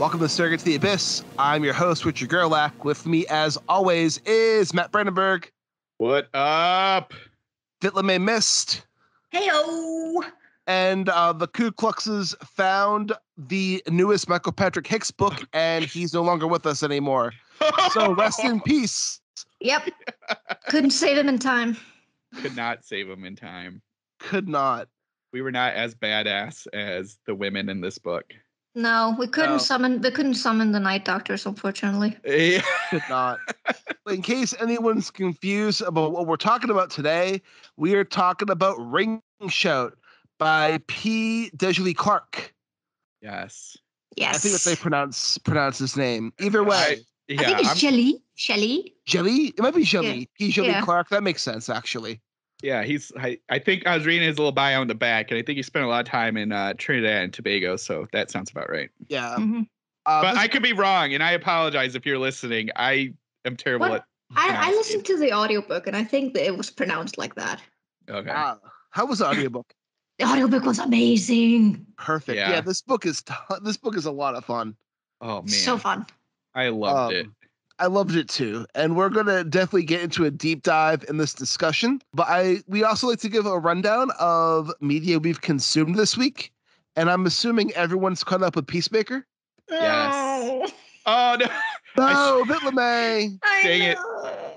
Welcome to Staring into the Abyss. I'm your host, Richard Gerlach. With me, as always, is Matt Brandenburg. What up? Vitlame Mist. Heyo! And the Ku Kluxes found the newest Michael Patrick Hicks book, and he's no longer with us anymore. So rest in peace. Yep. Couldn't save him in time. Could not save him in time. Could not. We were not as badass as the women in this book. No, we couldn't summon the Night Doctors, unfortunately. Could not. In case anyone's confused about what we're talking about today, we are talking about Ring Shout by P. Djèlí Clark. Yes. Yes. I think that's how they pronounce his name. Either way. I think it's Djèlí. Djèlí? It might be Djèlí. Yeah. P. Djèlí Clark. That makes sense, actually. Yeah, I think I was reading his little bio in the back, and I think he spent a lot of time in Trinidad and Tobago, so that sounds about right. Yeah. Mm-hmm. But I could be wrong, and I apologize if you're listening. I am terrible at I listened to the audiobook, and I think that it was pronounced like that. Okay. How was the audiobook? The audiobook was amazing. Perfect. Yeah, this book is a lot of fun. Oh, man. So fun. I loved it. I loved it too, and we're gonna definitely get into a deep dive in this discussion. But we also like to give a rundown of media we've consumed this week, and I'm assuming everyone's caught up with Peacemaker. Yes. Oh no! No, Vitlame. Dang it!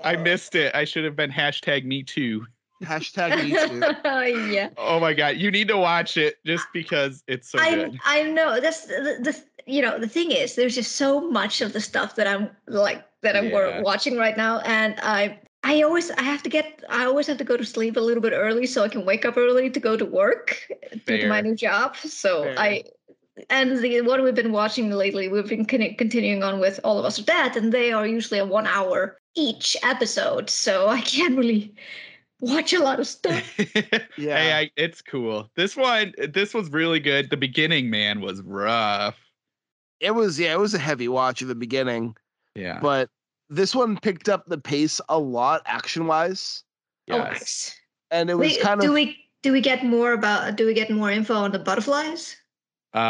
I missed it. I should have been #MeToo. #MeToo. Yeah. Oh my god, you need to watch it just because it's so good. I know that's the thing is there's just so much of the stuff that I'm watching right now, and I always have to go to sleep a little bit early so I can wake up early to go to work due to my new job. So what we've been watching lately, we've been continuing on with All of Us Are Dead, and they are usually a 1 hour each episode, so I can't really watch a lot of stuff. Yeah, hey, it's cool. This was really good. The beginning, man, was rough. It was a heavy watch at the beginning. Yeah, but this one picked up the pace a lot, action wise. Yes. Oh, nice. And it was do we get more info on the butterflies? We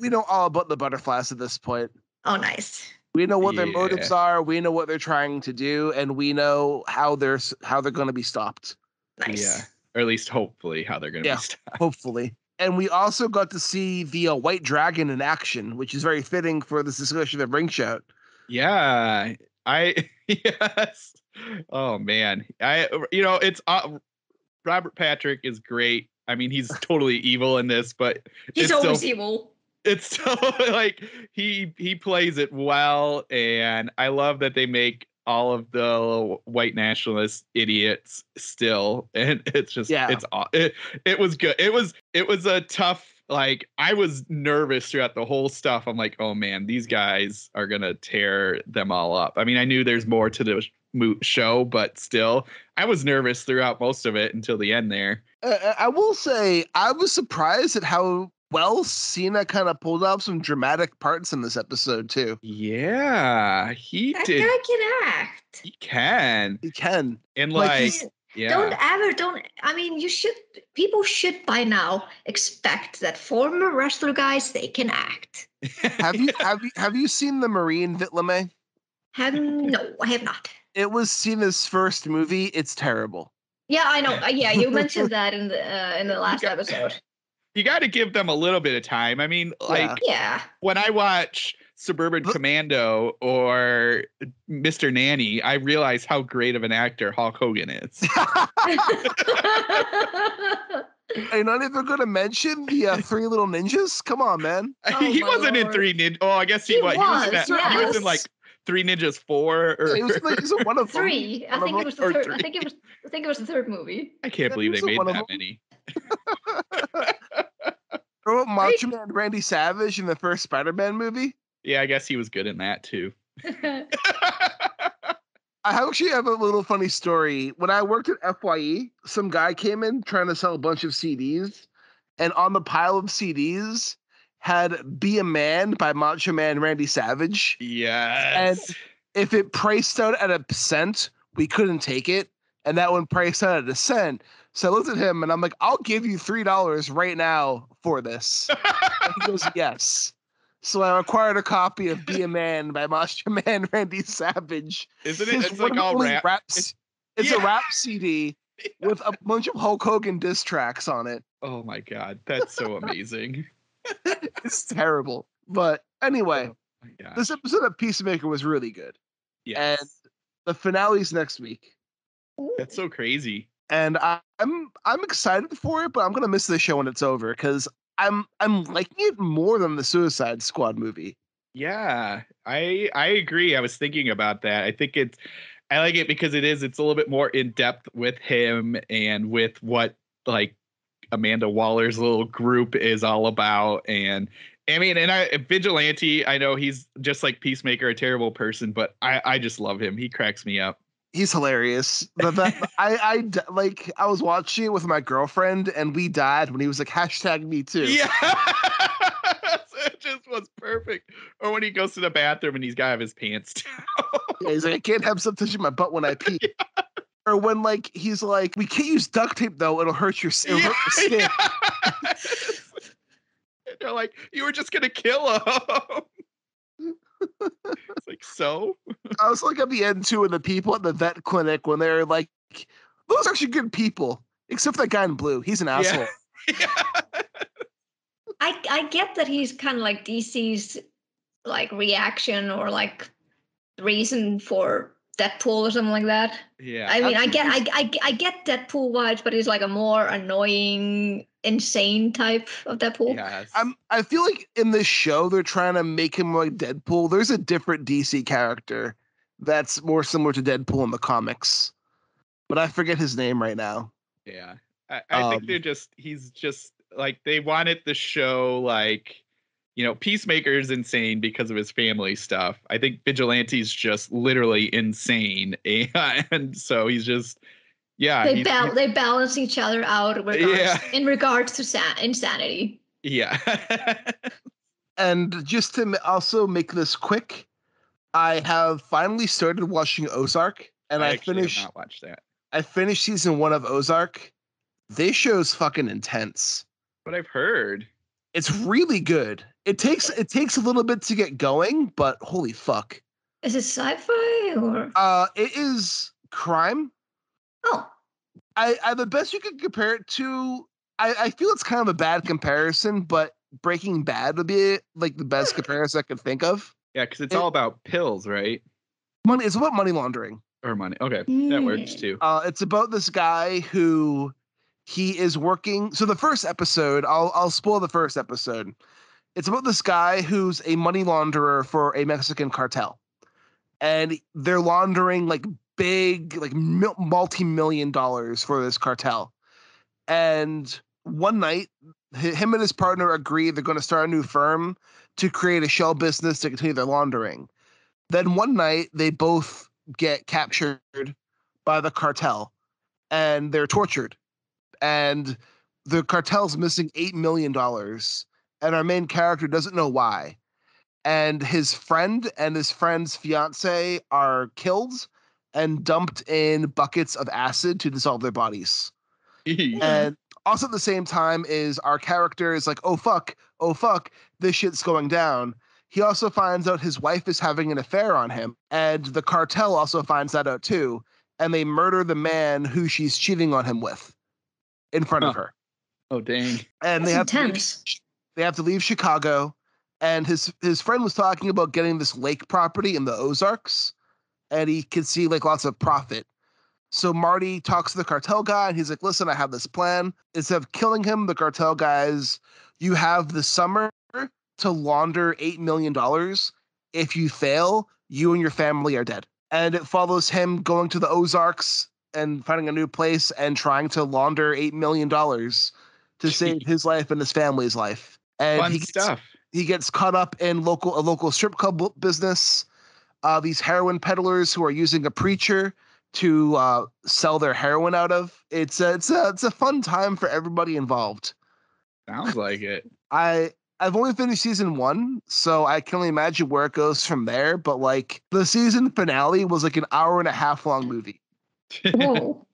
know all about the butterflies at this point. Oh, nice. We know what their motives are. We know what they're trying to do, and we know how they're going to be stopped. Nice. Yeah, or at least hopefully how they're going to be stopped. Hopefully. And we also got to see the white dragon in action, which is very fitting for this discussion of Ring Shout. Yeah, yes. Oh man, it's Robert Patrick is great. I mean, he's totally evil in this, but he's always evil. It's so like he plays it well, and I love that they make all of the white nationalist idiots still, and it's just it was good. It was a tough. Like, I was nervous throughout the whole stuff. I'm like, oh man, these guys are gonna tear them all up. I mean, I knew there's more to the show, but still, I was nervous throughout most of it until the end there. I will say, I was surprised at how well Cena kind of pulled off some dramatic parts in this episode too. Yeah, that guy can act. He can. And people should by now expect that former wrestler guys, they can act. Have you seen The Marine, Vitlame? No, I have not. It was Cena's first movie. It's terrible. Yeah, I know. Yeah, you mentioned that in the last episode. You got to give them a little bit of time. I mean, when I watch Suburban Commando or Mr. Nanny, I realize how great of an actor Hulk Hogan is. Are you not even going to mention the Three Little Ninjas? Come on, man. He wasn't in Three Ninjas. Oh, I guess he was. He was in like Three Ninjas 4. Or... He was one of them. 3. I think it was the third. I think it was the third movie. I can't believe they made that many. Remember Macho Man Randy Savage in the first Spider-Man movie? Yeah, I guess he was good in that too. I actually have a little funny story. When I worked at FYE, some guy came in trying to sell a bunch of CDs, and on the pile of CDs had Be a Man by Macho Man Randy Savage. Yes. And if it priced out at a cent, we couldn't take it. And that one priced out at a cent. So I looked at him and I'm like, I'll give you $3 right now for this. And he goes, yes. So I acquired a copy of Be a Man by Macho Man Randy Savage. Isn't it? It's like all rap. It's a rap CD with a bunch of Hulk Hogan diss tracks on it. Oh my God, that's so amazing. It's terrible. But anyway, this episode of Peacemaker was really good. Yes. And the finale's next week. That's so crazy. And I'm excited for it, but I'm gonna miss the show when it's over because I'm liking it more than the Suicide Squad movie. Yeah, I agree. I was thinking about that. I like it because it's a little bit more in depth with him and with what like Amanda Waller's little group is all about. And I mean, Vigilante, I know he's just like Peacemaker, a terrible person, but I just love him. He cracks me up. He's hilarious. I was watching it with my girlfriend and we died when he was like #me too. Yeah. It just was perfect. Or when he goes to the bathroom and he's got to have his pants down. Yeah, he's like, I can't have stuff touching my butt when I pee. Yeah. Or when like he's like, we can't use duct tape though, it'll hurt your skin. Yeah. They're like, you were just gonna kill him. It's like, so I was like at the end too, and the people at the vet clinic when they're like, those are actually good people, except for that guy in blue. He's an asshole. Yeah. I get that he's kind of like DC's like reaction or like reason for Deadpool or something like that. Yeah. I mean, I get Deadpool vibes, but he's like a more annoying, insane type of Deadpool. Yes. I feel like in this show they're trying to make him like Deadpool. There's a different DC character that's more similar to Deadpool in the comics, but I forget his name right now. Yeah. I think he's just like, they wanted the show like, you know, Peacemaker's insane because of his family stuff. I think Vigilante's just literally insane. And so he's just, they balance each other out in regards to insanity. Yeah. And just to also make this quick, I have finally started watching Ozark, and I finished. Have not watched that. I finished season 1 of Ozark. This show's fucking intense. What I've heard. It's really good. It takes a little bit to get going, but holy fuck. Is it sci-fi or? It is crime. Oh. I the best you could compare it to. I feel it's kind of a bad comparison, but Breaking Bad would be like the best comparison I could think of. Yeah, because it's all about pills, right? Money. It's about money laundering. Or money. Okay, that works too. It's about this guy who he is working. So the first episode, I'll spoil the first episode. It's about this guy who's a money launderer for a Mexican cartel, and they're laundering like big, like multi-million dollars for this cartel. And one night, him and his partner agree they're going to start a new firm to create a shell business to continue their laundering. Then one night, they both get captured by the cartel, and they're tortured. And the cartel's missing $8 million, and our main character doesn't know why. And his friend and his friend's fiance are killed and dumped in buckets of acid to dissolve their bodies. And also at the same time is our character is like, oh fuck, this shit's going down. He also finds out his wife is having an affair on him, and the cartel also finds that out too, and they murder the man who she's cheating on him with in front of her. Oh dang. And they have to leave Chicago, and his friend was talking about getting this lake property in the Ozarks, and he could see like lots of profit. So Marty talks to the cartel guy, and he's like, listen, I have this plan. Instead of killing him, the cartel guys, you have the summer to launder $8 million. If you fail, you and your family are dead. And it follows him going to the Ozarks and finding a new place and trying to launder $8 million to save his life and his family's life. And fun stuff. He gets caught up in a local strip club business. These heroin peddlers who are using a preacher to sell their heroin out of. It's a fun time for everybody involved. Sounds like it. I've only finished season 1, so I can only imagine where it goes from there. But like the season finale was like an hour and a half long movie. Whoa.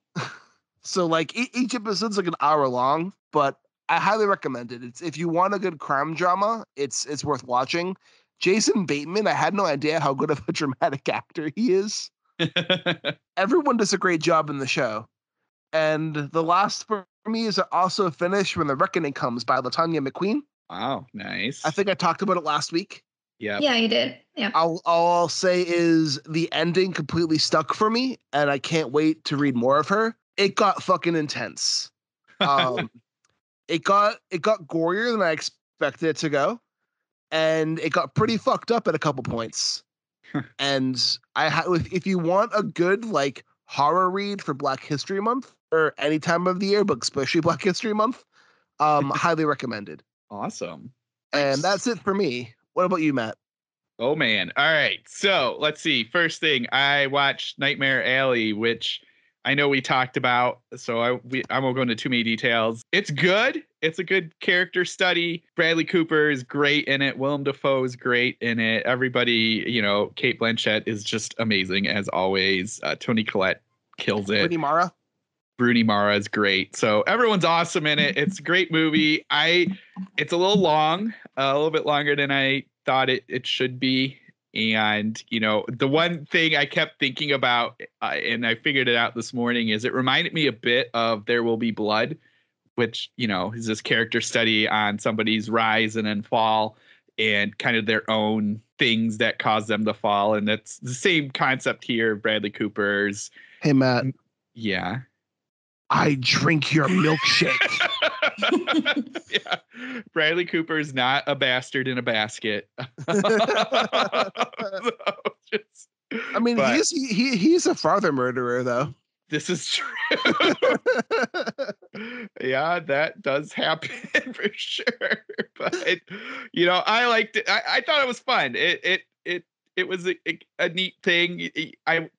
So like each episode's like an hour long, but I highly recommend it. It's if you want a good crime drama, it's worth watching. Jason Bateman, I had no idea how good of a dramatic actor he is. Everyone does a great job in the show. And the last for me is also finished When the Reckoning Comes by LaTanya McQueen. Wow, nice. I think I talked about it last week. Yeah. Yeah, you did. Yeah. All I'll say is the ending completely stuck for me, and I can't wait to read more of her. It got fucking intense. It got gorier than I expected it to go, and it got pretty fucked up at a couple points. And if you want a good like horror read for Black History Month or any time of the year, but especially Black History Month, highly recommended. Awesome. And that's it for me. What about you, Matt? Oh man. All right. So let's see. First thing, I watched Nightmare Alley, which I know we talked about, so I won't go into too many details. It's good. It's a good character study. Bradley Cooper is great in it. Willem Dafoe is great in it. Everybody, Kate Blanchett is just amazing as always. Toni Collette kills it. Rooney Mara is great. So everyone's awesome in it. It's a great movie. It's a little long, a little bit longer than I thought it should be. And, the one thing I kept thinking about, and I figured it out this morning, is it reminded me a bit of There Will Be Blood, which, is this character study on somebody's rise and then fall and kind of their own things that cause them to fall. And that's the same concept here. Bradley Cooper's. Hey, Matt. Yeah. I drink your milkshake. Yeah. Bradley Cooper's not a bastard in a basket. He's a father murderer, though. This is true. Yeah, that does happen for sure. But I liked it. I thought it was fun. It was a neat thing.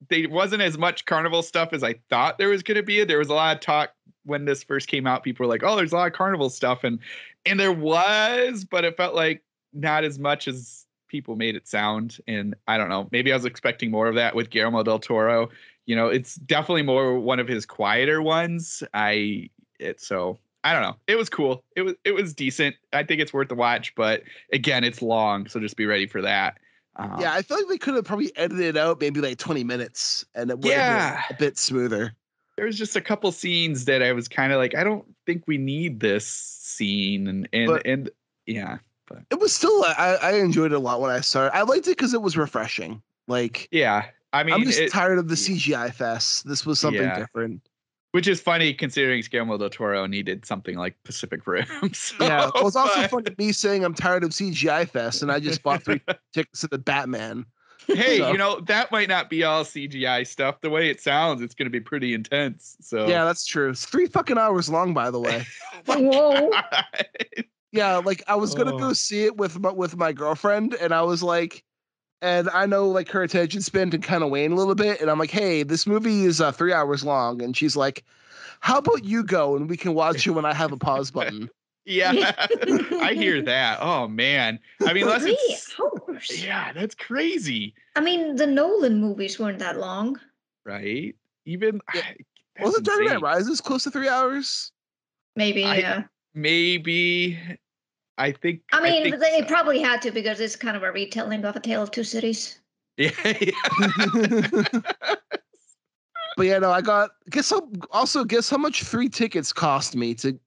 There wasn't as much carnival stuff as I thought there was going to be. There was a lot of talk when this first came out. People were like, "Oh, there's a lot of carnival stuff," and there was, but it felt like not as much as people made it sound. And I don't know. Maybe I was expecting more of that with Guillermo del Toro. It's definitely more one of his quieter ones. So I don't know. It was cool. It was decent. I think it's worth the watch. But again, it's long, so just be ready for that. Yeah, I feel like they could have probably edited it out maybe like 20 minutes and it would have been a bit smoother. There was just a couple scenes that I was kind of like, I don't think we need this scene. And yeah. But it was still, I enjoyed it a lot when I started. I liked it because it was refreshing. Like, yeah, I mean, I'm just tired of the CGI fest. This was something different. Which is funny considering Guillermo del Toro needed something like Pacific Rim. So, yeah, well, it's also funny me saying I'm tired of CGI fest, and I just bought 3 tickets to the Batman. Hey, that might not be all CGI stuff. The way it sounds, it's going to be pretty intense. So yeah, that's true. It's 3 fucking hours long, by the way. Whoa. Yeah, like I was gonna go see it with my girlfriend, and I was like. And I know like her attention span can kind of wane a little bit. And I'm like, hey, this movie is 3 hours long. And she's like, how about you go and we can watch it when I have a pause button? Yeah, I hear that. Oh, man. I mean, 3 hours. Yeah, that's crazy. I mean, the Nolan movies weren't that long. Right? Even. Yeah. Wasn't Dark Knight Rises close to 3 hours? Maybe, yeah. Maybe. I think. They probably had to because it's kind of a retelling of A Tale of Two Cities. Yeah. But yeah, no, guess how much 3 tickets cost me for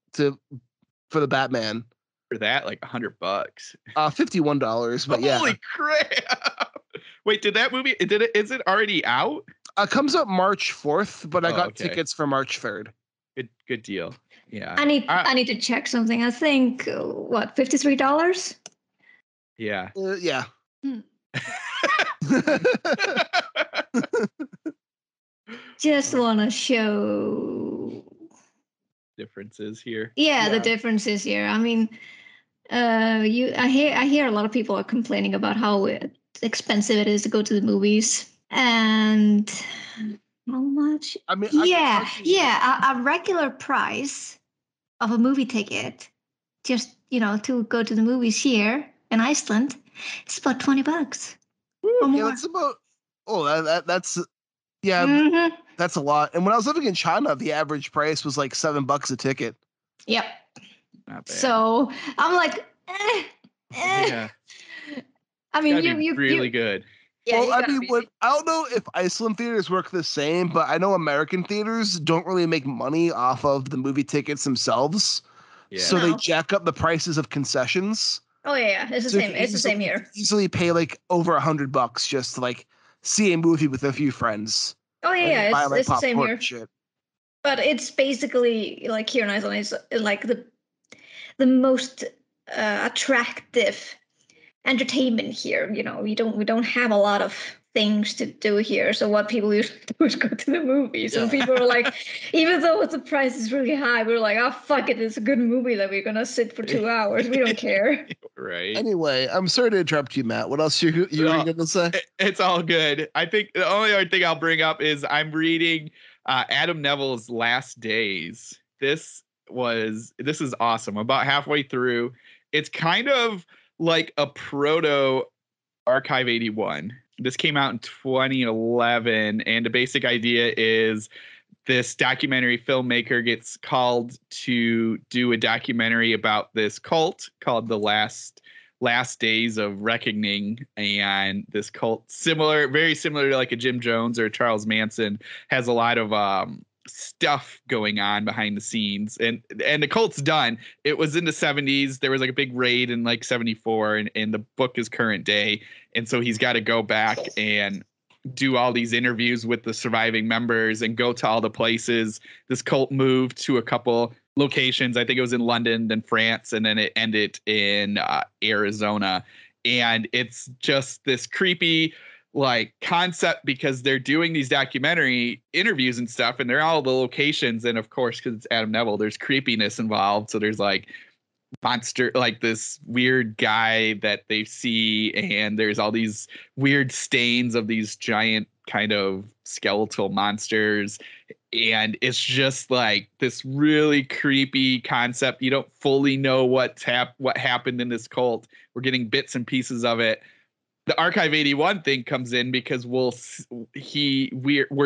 the Batman? For that, like $100. $51, but yeah. Holy crap! Wait, did that movie? Is it already out? Comes out March 4th, but I got tickets for March 3rd. Good deal. Yeah. I need to check something. I think $53? Yeah. Yeah. Just want to show differences here. Yeah, the differences here. I mean, I hear a lot of people are complaining about how expensive it is to go to the movies, and how much? I mean, a regular price of a movie ticket, just to go to the movies here in Iceland, it's about $20. Yeah, that's about. That's. Yeah, that's a lot. And when I was living in China, the average price was like $7 a ticket. Yep. So I'm like, Yeah. I mean, you really good. Yeah, well, I mean, I don't know if Iceland theaters work the same, but I know American theaters don't really make money off of the movie tickets themselves. Yeah. So they jack up the prices of concessions. Oh yeah, it's the same. It's the same here. Easily pay like over $100 just to like see a movie with a few friends. Oh yeah, it's the same here. Shit. But it's basically like here in Iceland is like the most attractive entertainment here. You know, we don't have a lot of things to do here. So what people usually do is go to the movies. And people are like, even though the price is really high, we're like, oh fuck it, it's a good movie that we're gonna sit for 2 hours. We don't care. Right. Anyway, I'm sorry to interrupt you, Matt. What else you were gonna say? It's all good. I think the only other thing I'll bring up is I'm reading Adam Neville's Last Days. This is awesome. About halfway through. It's kind of like a proto Archive 81. This came out in 2011, and the basic idea is this documentary filmmaker gets called to do a documentary about this cult called the Last Days of Reckoning, and this cult, very similar to like a Jim Jones or Charles Manson, has a lot of stuff going on behind the scenes, and the cult's done. It was in the 70s. There was like a big raid in like 74, and the book is current day, and so he's got to go back and do all these interviews with the surviving members and go to all the places. This cult moved to a couple locations. I think it was in London, then France, and then it ended in Arizona. And it's just this creepy like concept because they're doing these documentary interviews and stuff, and they're all the locations. And of course, because it's Adam Neville, there's creepiness involved. So there's like monster, like this weird guy that they see, and there's all these weird stains of these giant kind of skeletal monsters, and it's just like this really creepy concept. You don't fully know what happened in this cult. We're getting bits and pieces of it. The Archive 81 thing comes in because we're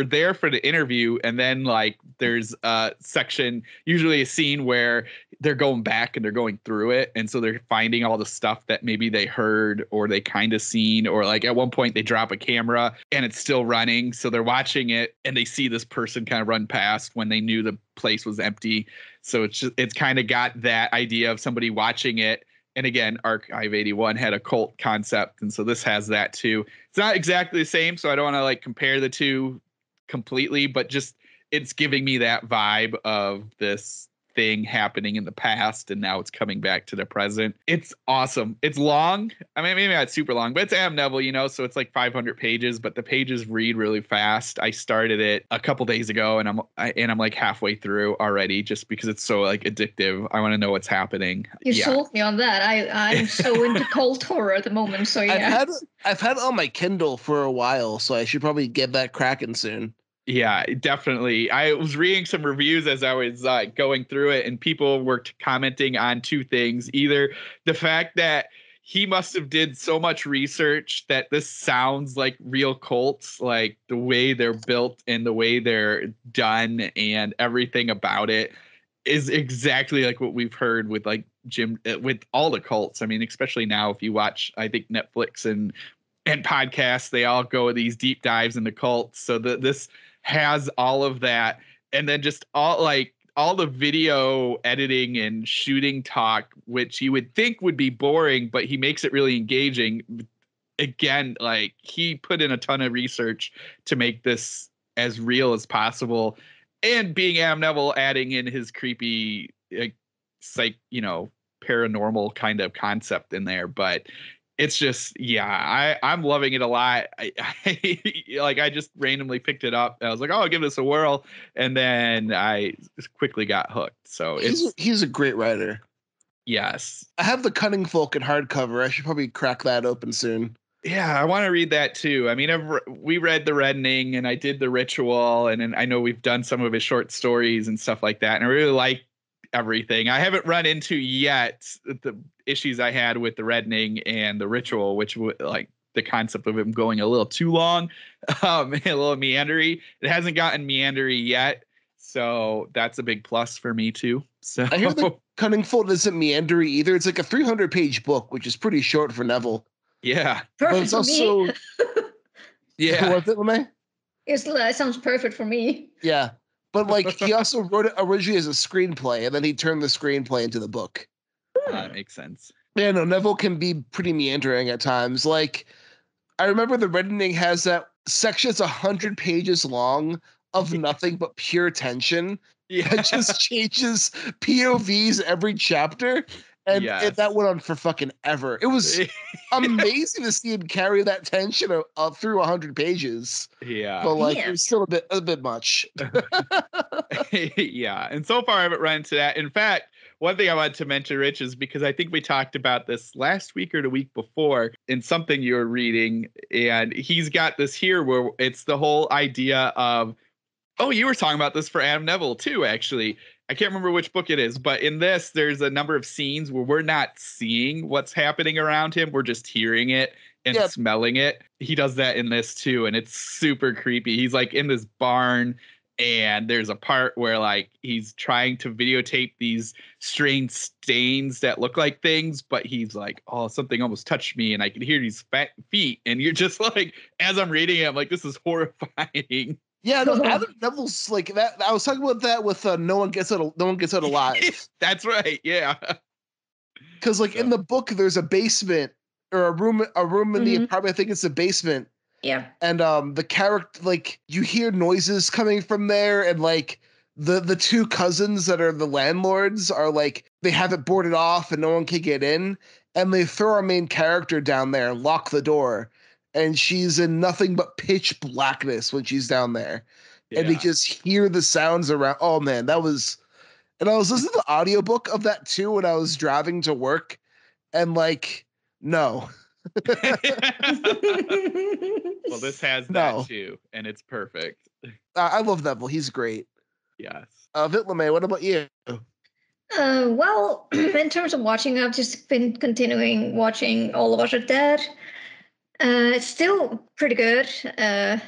there for the interview, and then like there's a section, usually a scene where they're going back and they're going through it, and so they're finding all the stuff that maybe they heard or they kind of seen, or like at one point they drop a camera and it's still running, so they're watching it and they see this person kind of run past when they knew the place was empty. So it's kind of got that idea of somebody watching it. And again, Archive 81 had a cult concept, and so this has that too. It's not exactly the same, so I don't want to like compare the two completely, but just it's giving me that vibe of this thing happening in the past, and now it's coming back to the present. It's awesome. It's long. I mean, maybe not super long, but it's Adam Neville, so it's like 500 pages, but the pages read really fast. I started it a couple days ago, and I'm like halfway through already, just because it's so like addictive. I want to know what's happening. You sold me on that. I'm so into cult horror at the moment. So yeah, I've had it on my Kindle for a while, so I should probably get that cracking soon. Yeah, definitely. I was reading some reviews as I was going through it, and people were commenting on two things. Either the fact that he must have did so much research that this sounds like real cults, like the way they're built and the way they're done and everything about it is exactly like what we've heard with like Jim, with all the cults. I mean, especially now if you watch, I think Netflix and podcasts, they all go with these deep dives into cults. So this has all of that, and then just all the video editing and shooting talk, which you would think would be boring, but he makes it really engaging. Again, like he put in a ton of research to make this as real as possible, and being Adam Neville, adding in his creepy paranormal kind of concept in there. But it's just, I'm loving it a lot. I just randomly picked it up. I was like, oh, I'll give this a whirl. And then I just quickly got hooked. So he's a great writer. Yes. I have the Cunning Folk in hardcover. I should probably crack that open soon. Yeah, I want to read that too. I mean, we read The Reddening, and I did The Ritual, and then I know we've done some of his short stories and stuff like that. And I really like everything. I haven't run into yet the issues I had with The Reddening and The Ritual, which like the concept of him going a little too long, a little meandery. It hasn't gotten meandery yet. So that's a big plus for me too. So I hear the Cunning Fold isn't meandery either. It's like a 300-page book, which is pretty short for Neville. Yeah. Perfect but it's for also me. Yeah. What's it, LeMay? It sounds perfect for me. Yeah. But like he also wrote it originally as a screenplay, and then he turned the screenplay into the book. That makes sense. Yeah, no, Neville can be pretty meandering at times. Like, I remember the Red Ending has that section's 100 pages long of nothing but pure tension. Yeah. That just changes POVs every chapter. And that went on for fucking ever. It was amazing to see him carry that tension through 100 pages. Yeah. But like, it was still a bit much. Yeah. And so far I haven't run into that. In fact, one thing I wanted to mention, Rich, is because I think we talked about this last week or the week before in something you were reading, and he's got this here where it's the whole idea of, oh, you were talking about this for Adam Neville too, actually. I can't remember which book it is, but in this, there's a number of scenes where we're not seeing what's happening around him. We're just hearing it and smelling it. He does that in this too, and it's super creepy. He's like in this barn, and there's a part where like he's trying to videotape these strange stains that look like things, but he's like, oh, something almost touched me, and I can hear these fat feet. And you're just like, as I'm reading it, I'm like, this is horrifying. Yeah, no, Adam Neville's like that. I was talking about that with No One Gets Out Alive. That's right. Yeah. Because like in the book, there's a basement or a room in the apartment. I think it's a basement. Yeah. And the character, like, you hear noises coming from there, and like the two cousins that are the landlords are like, they have it boarded off and no one can get in, and they throw our main character down there and lock the door, and she's in nothing but pitch blackness when she's down there. Yeah. And they just hear the sounds around. Oh man, that was. And I was listening to the audiobook of that too when I was driving to work, and like, no. Well, this has that too, and it's perfect. I love Neville. He's great. Yes. LeMay, what about you? Well, in terms of watching, I've just been continuing watching All of Us Are Dead. It's still pretty good.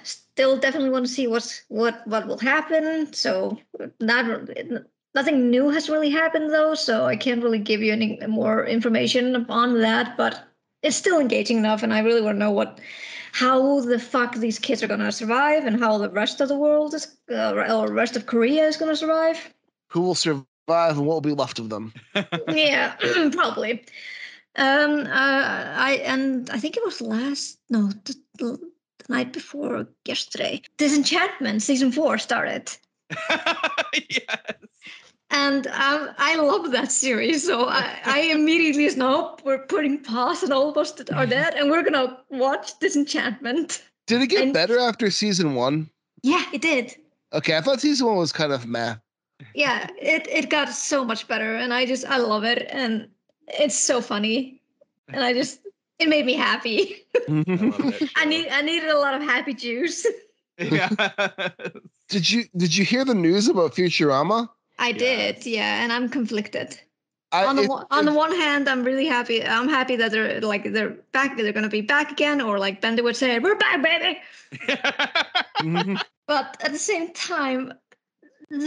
Still definitely want to see what will happen. So nothing new has really happened though, so I can't really give you any more information on that. But it's still engaging enough, and I really want to know how the fuck these kids are gonna survive, and how the rest of the world is, or rest of Korea is gonna survive. Who will survive, and what will be left of them? Yeah, probably. I think it was the night before yesterday. Disenchantment season 4 started. Yes. And I love that series, so I immediately said, no, we're putting pause on All of Us Are Dead, and we're gonna watch Disenchantment. Did it get better after season 1? Yeah, it did. Okay, I thought season 1 was kind of meh. Yeah, it got so much better, and I love it, and it's so funny, and it made me happy. I needed a lot of happy juice. Yeah. Did you hear the news about Futurama? I did, yeah, and I'm conflicted. On the one hand, I'm really happy. I'm happy that they're back. They're gonna be back again, or like Bendy would say, "We're back, baby." But at the same time,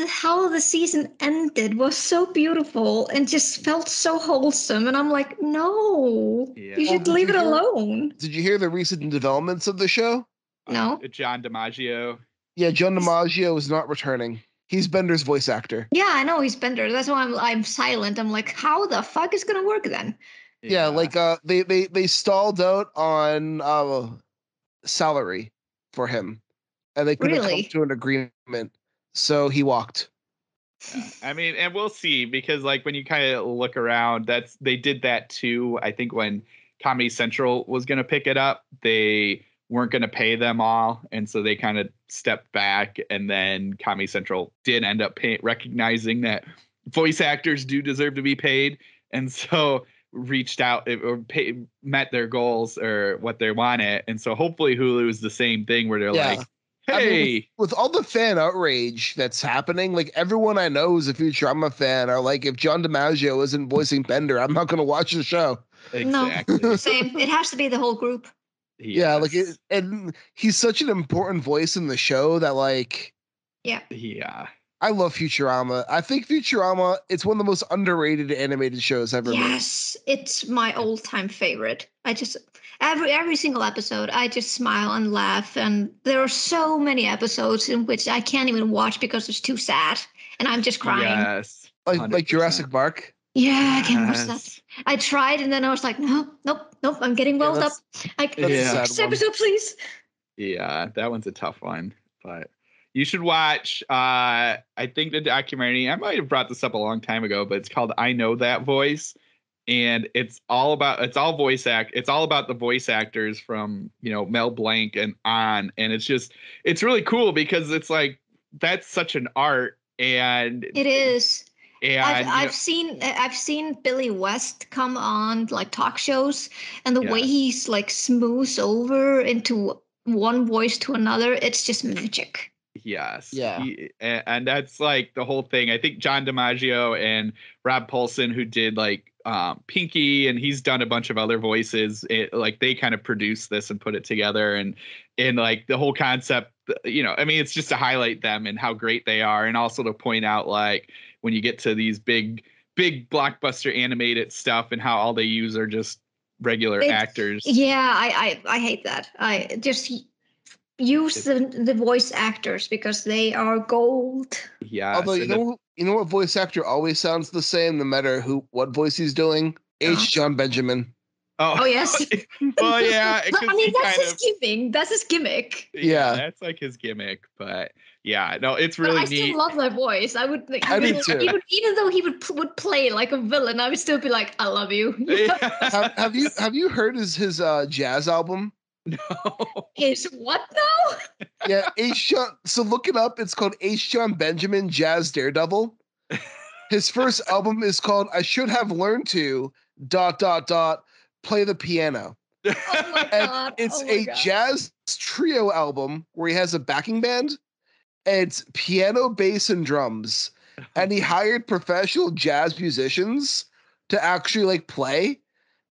how the season ended was so beautiful and just felt so wholesome. And I'm like, no, you should leave it alone. Did you hear the recent developments of the show? No. John DiMaggio. Yeah, John DiMaggio is not returning. He's Bender's voice actor. Yeah, I know he's Bender. That's why I'm silent. I'm like, how the fuck is gonna work then? Yeah, like they stalled out on salary for him, and they couldn't come to an agreement, so he walked. I mean, and we'll see, because like when you kind of look around, they did that too. I think when Comedy Central was going to pick it up, they weren't going to pay them all, and so they kind of stepped back, and then Comedy Central did end up recognizing that voice actors do deserve to be paid, and so reached out or met their goals or what they wanted. And so hopefully Hulu is the same thing, where they're like, hey, I mean, with all the fan outrage that's happening, like everyone I know who's a Futurama fan are like, if John DiMaggio isn't voicing Bender, I'm not going to watch the show. Exactly. No, same. It has to be the whole group. Yes. Yeah, like and he's such an important voice in the show that like, yeah. Yeah. I love Futurama. I think Futurama, it's one of the most underrated animated shows ever made. Yes, it's my all-time favorite. I just every single episode, I just smile and laugh. And there are so many episodes in which I can't even watch because it's too sad, and I'm just crying. Yes, like Jurassic Park. Yeah, I can't watch that. I tried, and then I was like, nope. I'm getting welled up. Next episode, please. Yeah, that one's a tough one, but you should watch. I think the documentary. I might have brought this up a long time ago, but it's called "I Know That Voice," and it's all about the voice actors from Mel Blanc and on, and it's really cool because it's like that's such an art, and it is. And I've seen Billy West come on like talk shows, and the way he's like smooths over into one voice to another, it's just magic. Yes. Yeah. And that's like the whole thing. I think John DiMaggio and Rob Paulson, who did like Pinky, and he's done a bunch of other voices, like they kind of produced this and put it together, and like the whole concept, I mean, it's just to highlight them and how great they are, and also to point out like when you get to these big blockbuster animated stuff and how all they use are just regular actors. Yeah, I hate that. I just use the voice actors because they are gold. Yeah. Although you know what voice actor always sounds the same no matter what voice he's doing? H. John Benjamin. Oh yes. Well, yeah. I mean, that's his gimmick. That's his gimmick. Yeah, that's like his gimmick. But yeah, no, it's really neat. I still love that voice. I would. I do too. Even though he would play like a villain, I would still be like, I love you. Have you heard his jazz album? No. His what now? Yeah, so look it up. It's called H. John Benjamin Jazz Daredevil. His first album is called I Should Have Learned to ... play the piano. Oh my god. It's a jazz trio album where he has a backing band. It's piano, bass, and drums. And he hired professional jazz musicians to actually like play.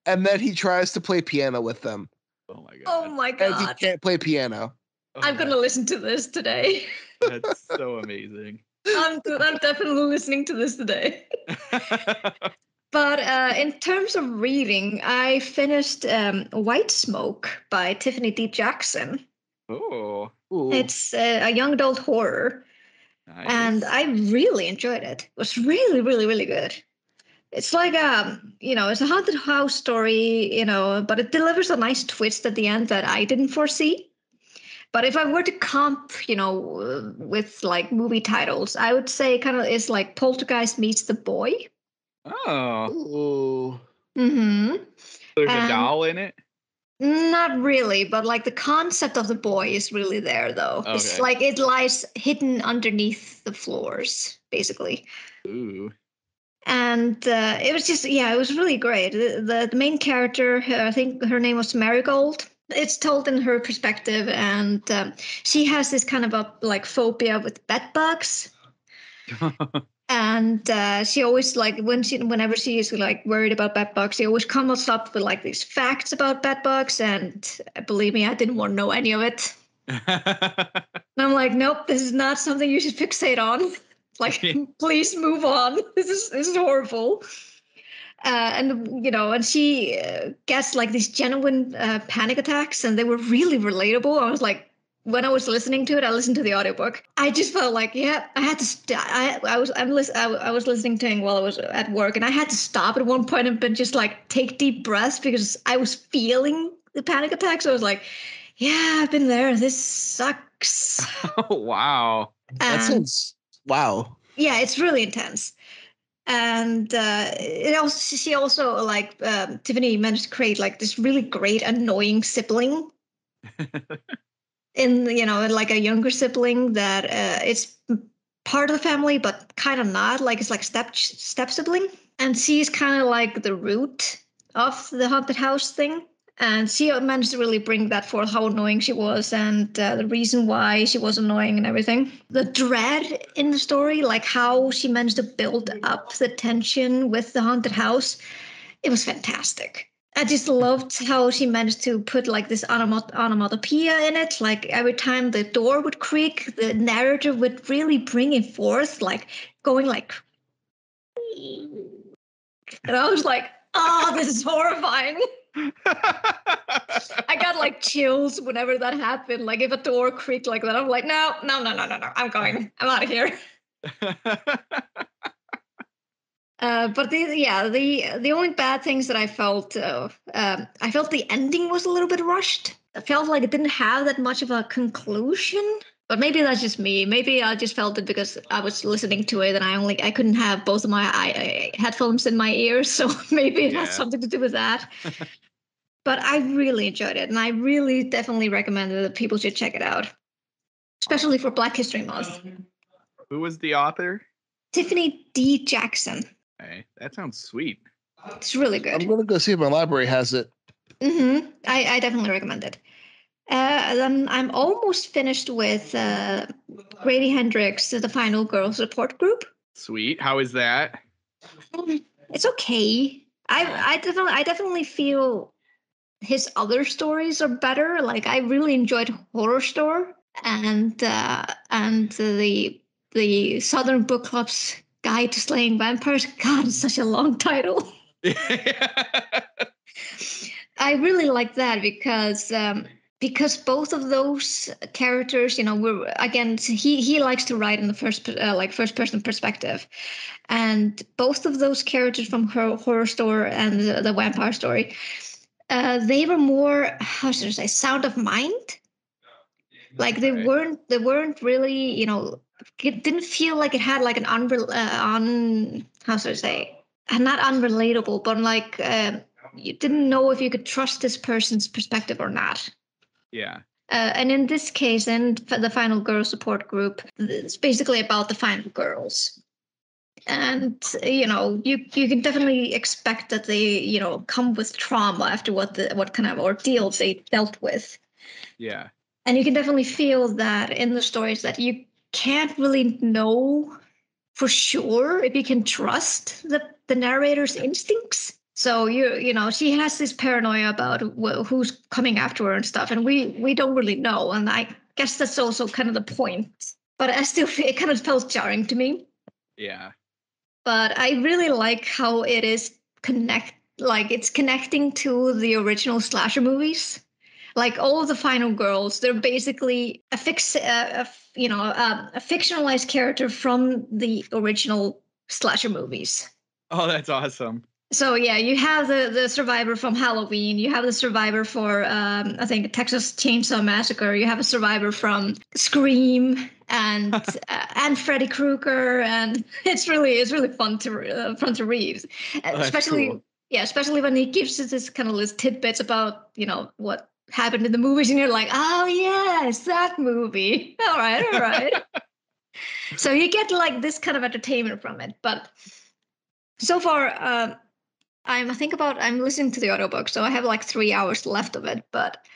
And then he tries to play piano with them. Oh my god. Oh my god. And he can't play piano. I'm going to listen to this today. That's so amazing. I'm definitely listening to this today. But in terms of reading, I finished White Smoke by Tiffany D. Jackson. Oh. It's a young adult horror. Nice. And I really enjoyed it. It was really, really, really good. It's like it's a haunted house story, but it delivers a nice twist at the end that I didn't foresee. But if I were to comp, with like movie titles, I would say kind of it's like Poltergeist meets The Boy. Oh. Mm-hmm. There's a doll in it? Not really, but like the concept of the boy is really there, though. Okay. It's like it lies hidden underneath the floors, basically. Ooh. And it was just, it was really great. The main character, I think her name was Marigold. It's told in her perspective, and she has this kind of a like phobia with bed bugs. And she always like whenever she is like worried about bed bugs, she always comes up with like these facts about bed bugs. And believe me, I didn't want to know any of it. And I'm like, nope, this is not something you should fixate on. Like, please move on. This is horrible. And she gets like these genuine panic attacks, and they were really relatable. I was like, when I was listening to it, I listened to the audiobook. I just felt like, I had to. I was listening to it while I was at work, and I had to stop at one point and just like take deep breaths because I was feeling the panic attacks. So I was like, I've been there. This sucks. Oh wow, that sounds wow. Yeah, it's really intense. And she also like Tiffany managed to create like this really great annoying sibling. In like a younger sibling that it's part of the family but kind of not, like it's like step sibling, and she's kind of like the root of the haunted house thing, and she managed to really bring that forth, how annoying she was and the reason why she was annoying and everything. The dread in the story, like how she managed to build up the tension with the haunted house, it was fantastic. I just loved how she managed to put like this onomatopoeia in it. Like every time the door would creak, the narrator would really bring it forth, like going like, and I was like, oh, this is horrifying. I got like chills whenever that happened. Like if a door creaked like that, I'm like, no, I'm going. I'm out of here. But the only bad things that I felt the ending was a little bit rushed. I felt like it didn't have that much of a conclusion. But maybe that's just me. Maybe I just felt it because I was listening to it and I couldn't have both of my headphones in my ears, so maybe it has something to do with that. But I really enjoyed it, and I really definitely recommend that people should check it out, especially for Black History Month. Who was the author? Tiffany D. Jackson. Hey, that sounds sweet. It's really good. I'm going to go see if my library has it. Mm-hmm. I definitely recommend it. Then I'm almost finished with Grady Hendrix, the Final Girl Support Group. Sweet. How is that? It's okay. I definitely feel his other stories are better. Like I really enjoyed Horror Store and the Southern Book Club's Guide to Slaying Vampires. God, it's such a long title. I really like that because both of those characters, were again he likes to write in the first person perspective, and both of those characters from Horror Store and the Vampire Story, they were more, how should I say, sound of mind. Like they weren't really, it didn't feel like it had like an how should I say, not unrelatable, but like you didn't know if you could trust this person's perspective or not. Yeah. And in this case, in the Final Girl Support Group, it's basically about the final girls. And you can definitely expect that they come with trauma after what kind of ordeals they dealt with. Yeah. And you can definitely feel that in the stories that you can't really know for sure if you can trust the narrator's instincts. So she has this paranoia about who's coming after her and stuff, and we don't really know. And I guess that's also kind of the point. But I still feel it kind of felt jarring to me. Yeah. But I really like how it is it's connecting to the original slasher movies. Like all of the final girls, they're basically a fictionalized character from the original slasher movies. Oh, that's awesome. So yeah, you have the survivor from Halloween. You have the survivor for I think Texas Chainsaw Massacre. You have a survivor from Scream and Freddy Krueger, and it's really fun to read, especially cool. Yeah, especially when he gives us this kind of list tidbits about what happened in the movies, and you're like, oh yes, that movie. All right. So you get like this kind of entertainment from it, but so far. I'm listening to the audiobook, so I have like 3 hours left of it. But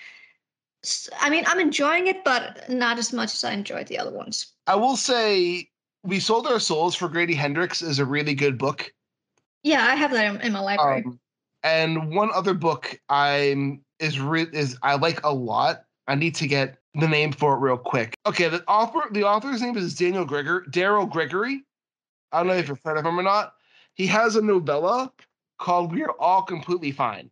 I mean, I'm enjoying it, but not as much as I enjoyed the other ones. I will say, We Sold Our Souls for Grady Hendrix is a really good book. Yeah, I have that in my library. And one other book I like a lot. I need to get the name for it real quick. Okay, the author's name is Daryl Gregory. I don't know if you've heard of him or not. He has a novella called "We Are All Completely Fine,"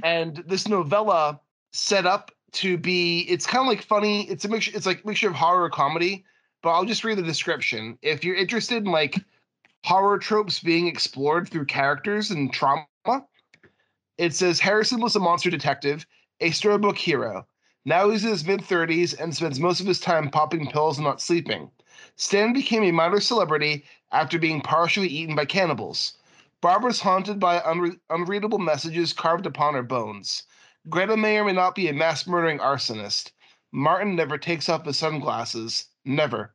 and this novella set up to be. It's kind of like funny. It's a mixture. It's like a mixture of horror and comedy. But I'll just read the description. If you're interested in like horror tropes being explored through characters and trauma, it says Harrison was a monster detective, a storybook hero. Now he's in his mid-30s and spends most of his time popping pills and not sleeping. Stan became a minor celebrity after being partially eaten by cannibals. Barbara's haunted by unreadable messages carved upon her bones. Greta may or may not be a mass-murdering arsonist. Martin never takes off his sunglasses. Never.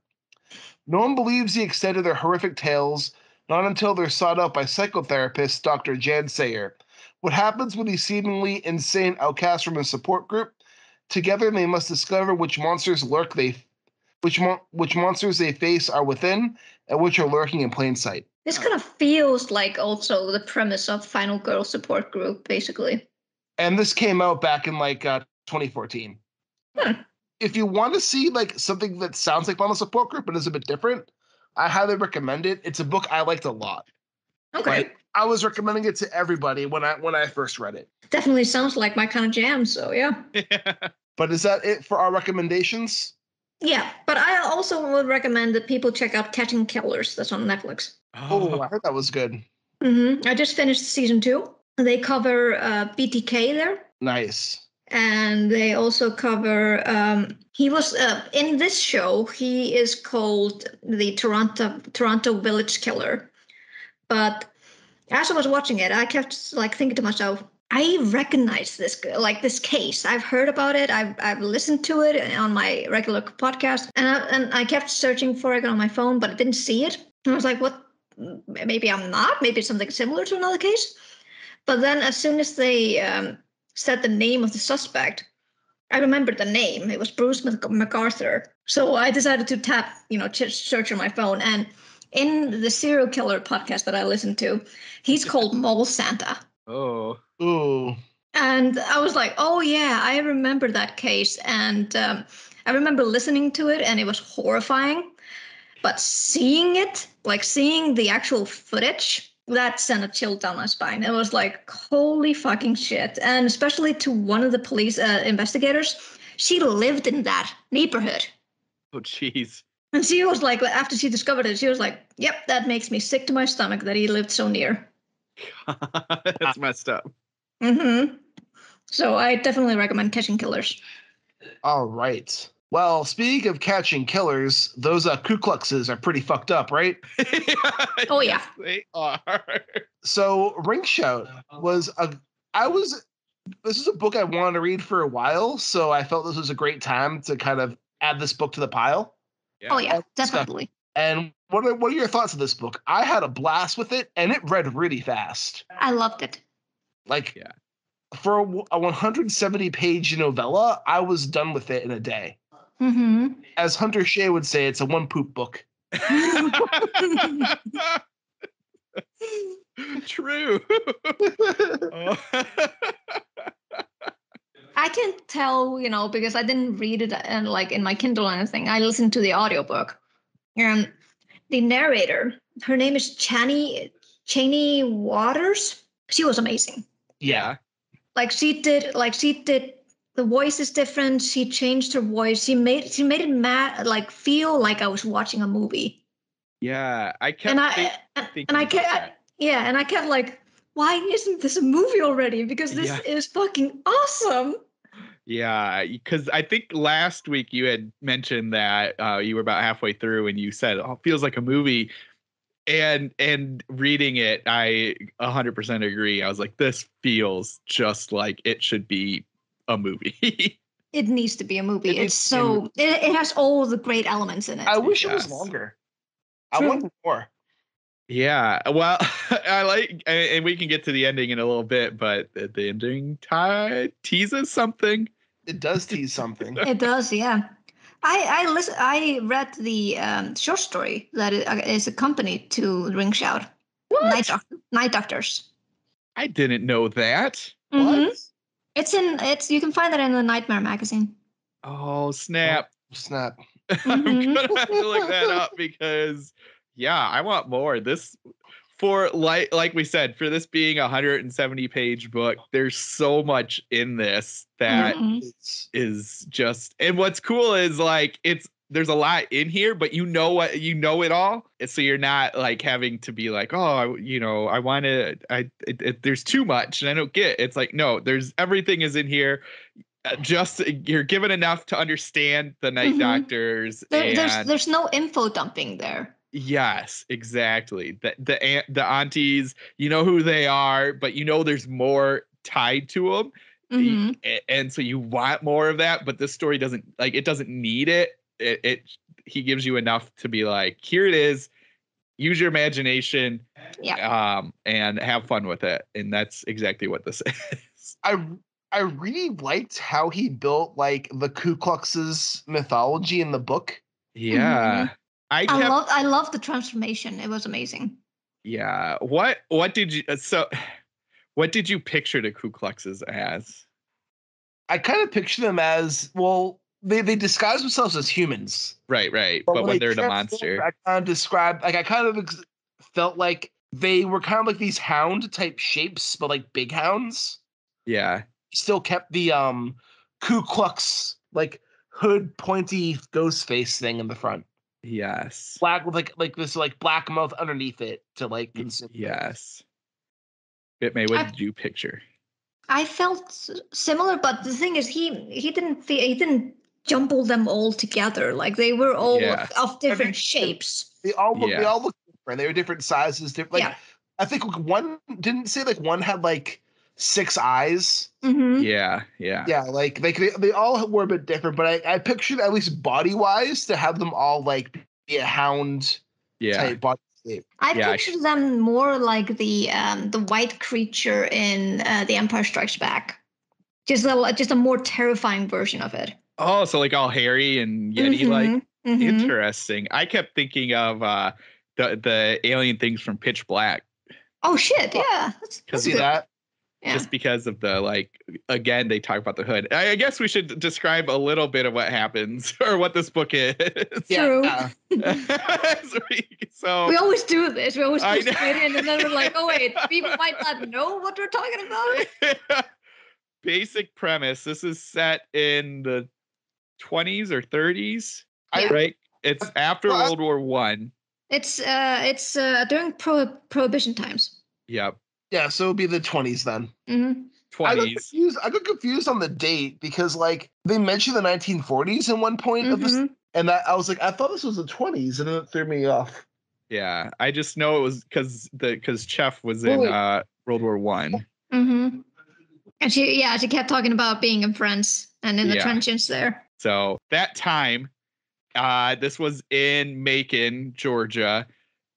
No one believes the extent of their horrific tales, not until they're sought out by psychotherapist Dr. Jan Sayer. What happens when these seemingly insane outcasts from a support group? Together they must discover which monsters lurk which monsters they face are within, and which are lurking in plain sight. This kind of feels like also the premise of Final Girl Support Group, basically. And this came out back in 2014. If you want to see something that sounds like Final Support Group but is a bit different, I highly recommend it. It's a book I liked a lot. Okay. I was recommending it to everybody when I first read it. Definitely sounds like my kind of jam, so yeah. But is that it for our recommendations? Yeah, but I also would recommend that people check out Catching Killers. That's on Netflix. Oh, I heard that was good. I just finished season 2. They cover BTK there. Nice. And they also cover, he was, in this show, he is called the Toronto Village Killer. But as I was watching it, I kept thinking to myself, I recognize this case. I've heard about it. I've listened to it on my regular podcast, and I kept searching for it on my phone, but I didn't see it. And I was like, what? Maybe I'm not. Maybe it's something similar to another case. But then as soon as they said the name of the suspect, I remembered the name. It was Bruce MacArthur. So I decided to search on my phone. And in the serial killer podcast that I listened to, he's called Mole Santa. Oh. Ooh. And I was like, oh, yeah, I remember that case. And I remember listening to it, and it was horrifying. But seeing it, seeing the actual footage, that sent a chill down my spine. It was like, holy fucking shit. And especially to one of the police investigators, she lived in that neighborhood. Oh, jeez. And she was like, after she discovered it, she was like, yep, that makes me sick to my stomach that he lived so near. That's messed up. So I definitely recommend Catching Killers. All right. Well, speaking of catching killers, those Ku Kluxes are pretty fucked up, right? Oh, yeah. They are. So Ring Shout was this is a book I wanted to read for a while, so I felt this was a great time to kind of add this book to the pile. Yeah. Oh, yeah, definitely. And what are your thoughts of this book? I had a blast with it, and it read really fast. I loved it. For a 170-page novella, I was done with it in a day. As Hunter Shea would say, it's a one-poop book. True. I can tell, because I didn't read it in my Kindle or anything. I listened to the audiobook. And the narrator, her name is Chaney Waters. She was amazing. Yeah. She did the voice is different. She changed her voice. She made it feel like I was watching a movie. Yeah, I kept thinking I kept why isn't this a movie already? Because this is fucking awesome. Yeah, because I think last week you had mentioned that you were about halfway through and you said, "Oh, it feels like a movie." And reading it, I 100% agree. I was like, this feels just like it should be a movie. It needs to be a movie. It has all the great elements in it. I wish it was longer. True. I want more. Yeah, well, and we can get to the ending in a little bit, but the ending teases something. It does tease something. It does, yeah. I read the short story that is accompanied to Ring Shout. What? Night Doctors. I didn't know that. What? You can find that in the Nightmare magazine. Oh, snap. Snap. I'm gonna have to look that up because I want more. This for like we said, for this being a 170-page book, there's so much in this that is just, and what's cool is there's a lot in here, but you know it all. And so you're not having to be I want to, there's too much and I don't get it. It's no, there's everything is in here. Just you're given enough to understand the Night Doctors. There's no info dumping there. Yes, exactly. The aunties, you know who they are, but there's more tied to them, and so you want more of that. But this story doesn't need it. He gives you enough to be here it is. Use your imagination, and have fun with it, and that's exactly what this is. I really liked how he built the Ku Klux's mythology in the book. Yeah. Mm-hmm. I love the transformation. It was amazing. Yeah. What did you picture the Ku Kluxes as? I kind of picture them as, well, they disguise themselves as humans. Right. But when they're the monster. I kind of felt like they were kind of like these hound type shapes, but like big hounds. Yeah. Still kept the Ku Klux like hood pointy ghost face thing in the front. Yes. Black with like this like black mouth underneath it to like consume. Yes. Bitmay, what did you picture? I felt similar, but the thing is, he didn't jumble them all together. Like they were all of different shapes. They all look different. They were different sizes. Like I think one didn't say like one had like 6 eyes. Mm-hmm. Yeah. Like they all were a bit different, but I pictured at least body wise to have them all like be a hound type body shape. I pictured them more like the white creature in The Empire Strikes Back, just a more terrifying version of it. Oh, so like all hairy and Yeti like. Mm-hmm. Interesting. I kept thinking of the alien things from Pitch Black. Oh shit! Yeah, that's see that. Yeah. Just because of the again, they talk about the hood. I guess we should describe a little bit of what happens or what this book is. True. So we always do this. We always go straight in, and then we're like, "Oh wait, people might not know what we're talking about." Basic premise: this is set in the 20s or 30s, right? It's after World War One. It's during Prohibition times. Yep. Yeah, so it would be the 20s then. Mm-hmm. 20s. I got confused on the date because like they mentioned the 1940s in one point of this, and I was like, I thought this was the 20s, and then it threw me off. Yeah, I just know it was because Chef was in World War One. Mm-hmm. And she kept talking about being in France and in the trenches there. So that time, this was in Macon, Georgia,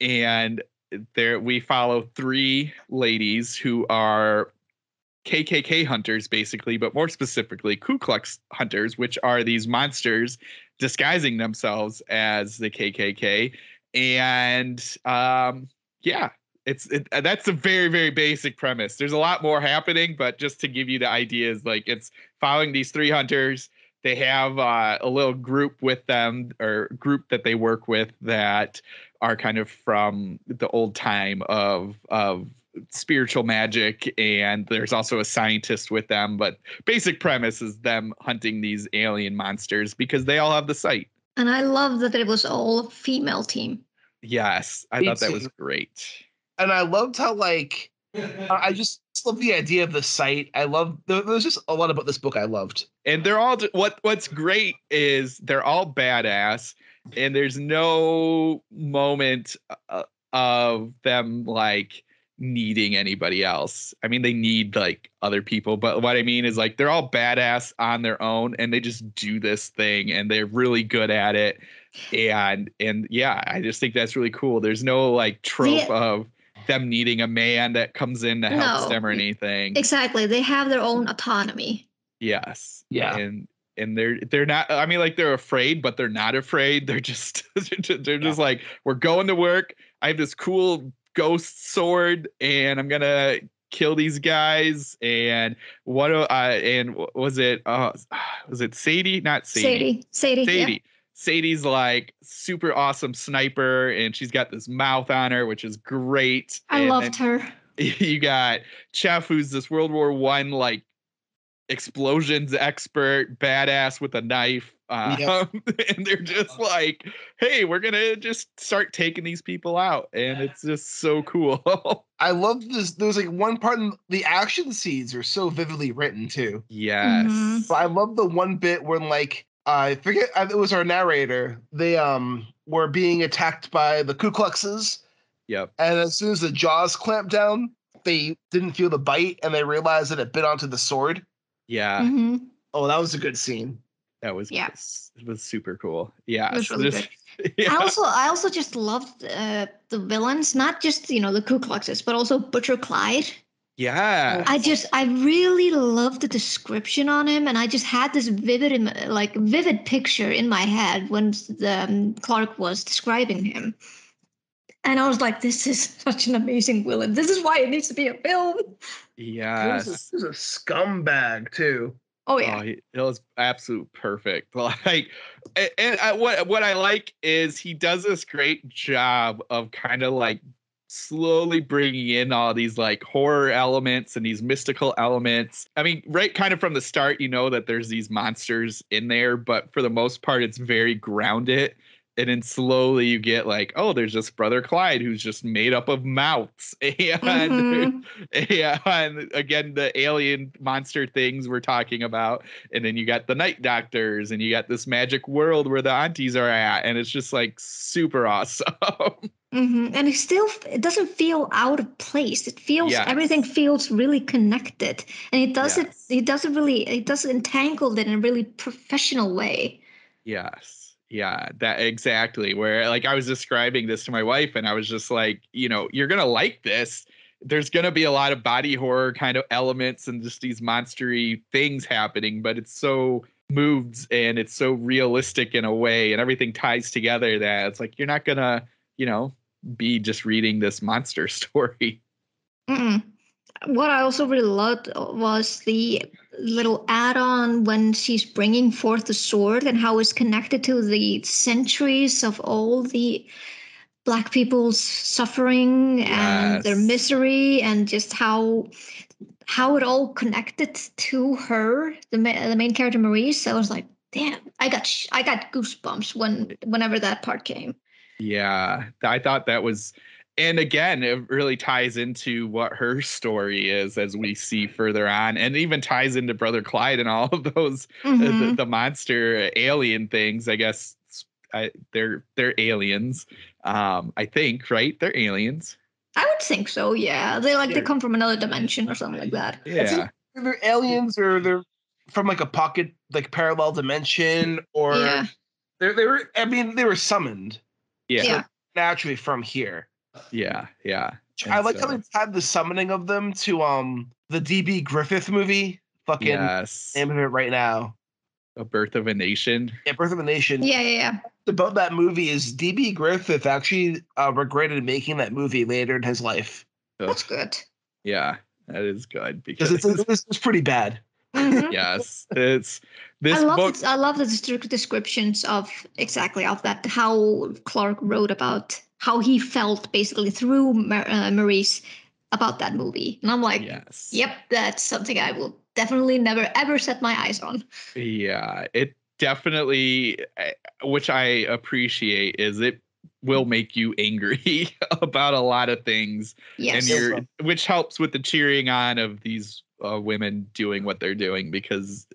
and there we follow 3 ladies who are KKK hunters, basically, but more specifically Ku Klux hunters, which are these monsters disguising themselves as the KKK. And that's a very, very basic premise. There's a lot more happening, but just to give you the ideas, like it's following these 3 hunters. They have a little group with them, or group that they work with, that are kind of from the old time of spiritual magic, and there's also a scientist with them. But basic premise is them hunting these alien monsters because they all have the sight. And I love that it was all female team. Yes, I thought that was great. And I loved how like I just love the idea of the sight. I love there's just a lot about this book I loved. And they're all what's great is they're all badass, and there's no moment of them like needing anybody else. I mean, they need like other people, but what I mean is like they're all badass on their own, and they just do this thing, and they're really good at it. And yeah, I just think that's really cool. There's no like trope of them needing a man that comes in to help them or anything. Exactly. They have their own autonomy. Yes. Yeah. And they're not, I mean, like they're afraid, but they're not afraid. They're just just like, we're going to work. I have this cool ghost sword, and I'm gonna kill these guys. And was it Sadie? Not Sadie. Sadie. Yeah. Sadie's like super awesome sniper, and she's got this mouth on her, which is great. I loved her. You got Chef, who's this World War One like explosions expert, badass with a knife. And they're just like, hey, we're gonna just start taking these people out, and it's just so cool. I love this. There's like one part in the action scenes are so vividly written too. Yes. But I love the one bit when like I forget, it was our narrator. They were being attacked by the Ku Kluxes. Yep. And as soon as the jaws clamped down, they didn't feel the bite, and they realized that it bit onto the sword. Yeah. Mm-hmm. Oh, that was a good scene. That was it was super cool. Yeah. It was really good. Yeah. I also just loved the villains, not just the Ku Kluxes, but also Butcher Clyde. Yeah. I really love the description on him, and I just had this vivid picture in my head when Clark was describing him. And I was like, this is such an amazing villain. This is why it needs to be a film. Yes. He was a scumbag too. Oh yeah. It was absolute perfect. Like, and what I like is he does this great job of kind of like slowly bringing in all these like horror elements and these mystical elements. I mean, right kind of from the start, you know that there's these monsters in there, but for the most part, it's very grounded. And then slowly you get like, oh, there's this brother Clyde who's just made up of mouths. And again, the alien monster things we're talking about. And then you got the night doctors and you got this magic world where the aunties are at. And it's just like super awesome. And it doesn't feel out of place. It feels everything feels really connected. And it does it does entangled in a really professional way. Yes. Yeah, that exactly. Where like I was describing this to my wife and I was just like, you know, you're going to like this. There's going to be a lot of body horror kind of elements and just these monstery things happening, but it's so moved and it's so realistic in a way and everything ties together that it's like you're not going to, you know, be just reading this monster story. What I also really loved was the little add-on when she's bringing forth the sword and how it's connected to the centuries of all the Black people's suffering and their misery, and just how it all connected to her, the main character Maurice. I was like, damn, I got goosebumps whenever that part came. Yeah, I thought that was, and again, it really ties into what her story is as we see further on, and even ties into Brother Clyde and all of those the monster alien things. I guess they're aliens. I think, right? They're aliens. I would think so. Yeah, they come from another dimension or something like that. Yeah, they're aliens or they're from like a pocket, like parallel dimension, or they were. I mean, they were summoned. Yeah, so naturally from here. Yeah. I like how they tied the summoning of them to the D.B. Griffith movie. Fucking name of it right now. A Birth of a Nation. Yeah, Birth of a Nation. Yeah. About that movie is D.B. Griffith actually regretted making that movie later in his life. That's good. Yeah, that is good because it's pretty bad. Yes, it's this book. I love the descriptions of that, how Clark wrote about how he felt basically through Maurice about that movie, and I'm like, yep, that's something I will definitely never ever set my eyes on. Yeah, it definitely, which I appreciate, is it will make you angry about a lot of things, and which helps with the cheering on of these women doing what they're doing, because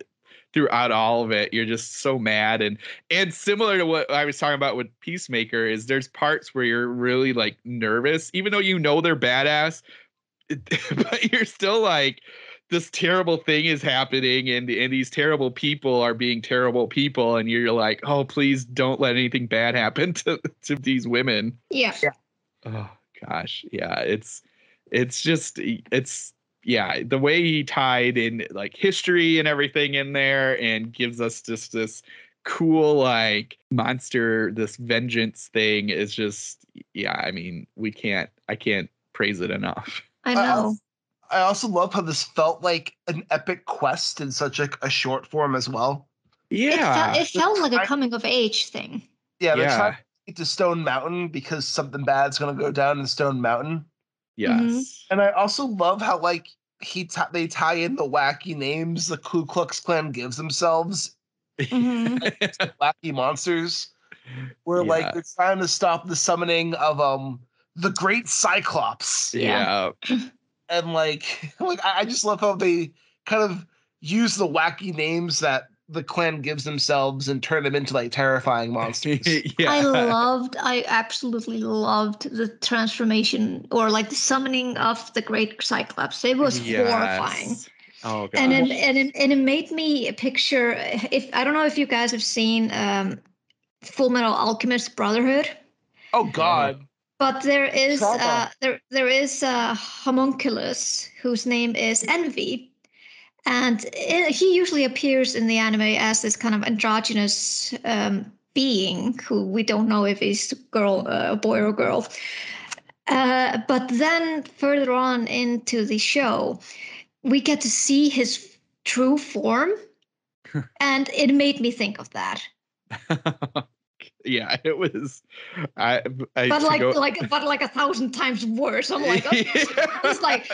throughout all of it you're just so mad, and similar to what I was talking about with Peacemaker, is there's parts where you're really like nervous even though you know they're badass, but you're still like, this terrible thing is happening and these terrible people are being terrible people, and you're like, oh, please don't let anything bad happen to these women. Yeah. Oh gosh, yeah, it's the way he tied in like history and everything in there and gives us just this cool like monster, this vengeance thing is just, I mean, I can't praise it enough. I know. I also love how this felt like an epic quest in such a short form as well. Yeah. It felt like a coming of age thing. Yeah, they're trying to get to Stone Mountain because something bad's going to go down in Stone Mountain. Yes. And I also love how like they tie in the wacky names the Ku Klux Klan gives themselves. Wacky monsters. Where like they're trying to stop the summoning of the Great Cyclops. Yeah. And like I just love how they kind of use the wacky names that the Klan gives themselves and turn them into like terrifying monsters. I absolutely loved the transformation or like the summoning of the Great Cyclops. It was horrifying. Oh god. And it made me picture, I don't know if you guys have seen Full Metal Alchemist Brotherhood. Oh god. But there is there is a homunculus whose name is Envy, and he usually appears in the anime as this kind of androgynous being who we don't know if he's a boy or girl. But then further on into the show, we get to see his true form, and it made me think of that. Yeah, it was. But like 1,000 times worse. I'm like, it's like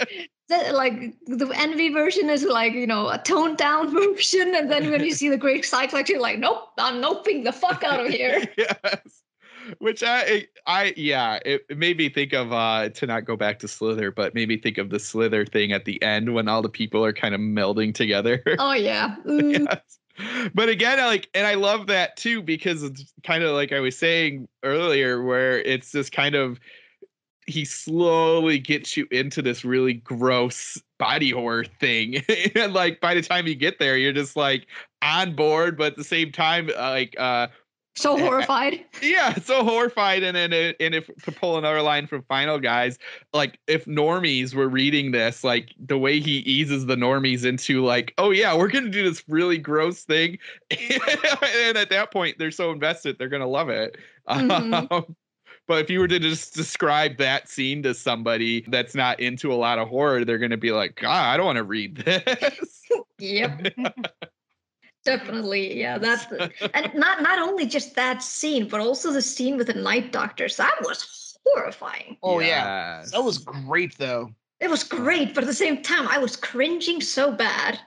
the Envy version is like, a toned down version, and then when you see the Great Cyclops, you're like, nope, I'm noping the fuck out of here. Yes. Which it made me think of to not go back to Slither, but made me think of the Slither thing at the end when all the people are kind of melding together. Oh yeah. Yes. But again, and I love that too, because it's kind of like I was saying earlier, where it's this kind of, he slowly gets you into this really gross body horror thing. And like, by the time you get there, you're just like on board, but at the same time, so horrified. Yeah, so horrified. And if to pull another line from Final Guys, like if normies were reading this, like the way he eases the normies into like, oh yeah, we're gonna do this really gross thing, and at that point they're so invested, they're gonna love it. Mm-hmm. But if you were to just describe that scene to somebody that's not into a lot of horror, they're gonna be like, God, I don't want to read this. Yep. Definitely, yeah. That's and not only just that scene, but also the scene with the Night Doctors. That was horrifying. Oh yeah, that was great though. It was great, but at the same time, I was cringing so bad.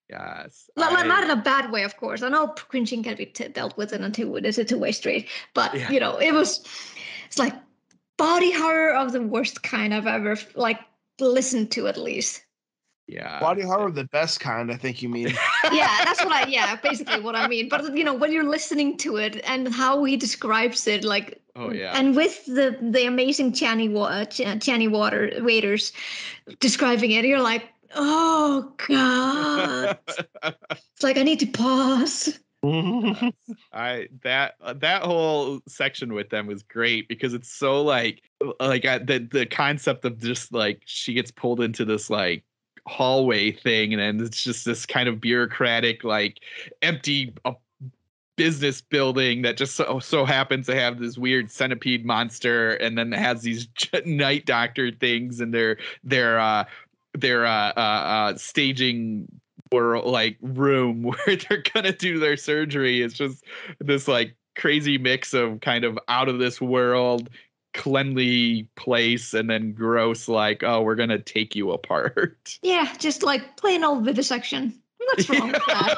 Yes, not in a bad way, of course. I know cringing can be dealt with in a two-way street, but it's like body horror of the worst kind I've ever listened to, at least. Yeah. Body horror, the best kind, I think you mean. Yeah, that's basically what I mean. But when you're listening to it and how he describes it, like, oh yeah, and with the amazing Channy Waiters describing it, you're like, oh God. It's like I need to pause. That whole section with them was great, because it's so like the concept of just like she gets pulled into this like hallway thing, and then it's just this kind of bureaucratic like empty business building that just so happens to have this weird centipede monster, and then it has these Night Doctor things, and their staging room where they're gonna do their surgery. It's just this like crazy mix of kind of out of this world cleanly place, and then gross, like, oh, we're gonna take you apart. Yeah, just like plain old vivisection. What's wrong with that?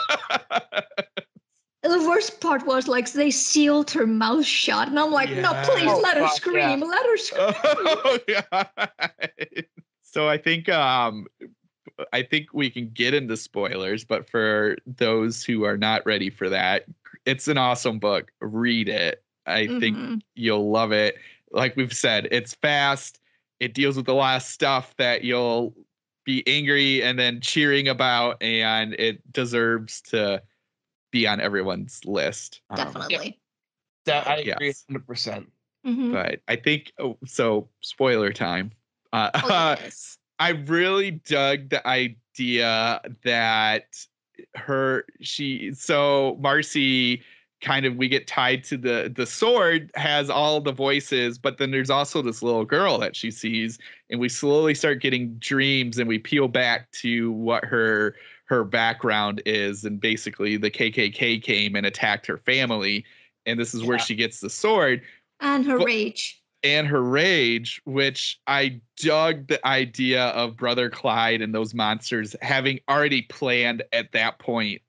The worst part was like they sealed her mouth shut, and I'm like, no, please let her scream. Yeah. Let her scream. Oh, God. So I think we can get into spoilers, but for those who are not ready for that, it's an awesome book. Read it. I think you'll love it. Like we've said, it's fast. It deals with a lot of stuff that you'll be angry and then cheering about, and it deserves to be on everyone's list. Definitely. I agree 100%. But I think, so spoiler time. Yes. I really dug the idea that Marcy kind of, we get tied to the sword, has all the voices, but then there's also this little girl that she sees, and we slowly start getting dreams, and we peel back to what her background is, and basically the KKK came and attacked her family, and this is where she gets the sword. And her rage. And her rage, which I dug the idea of Brother Clyde and those monsters having already planned at that point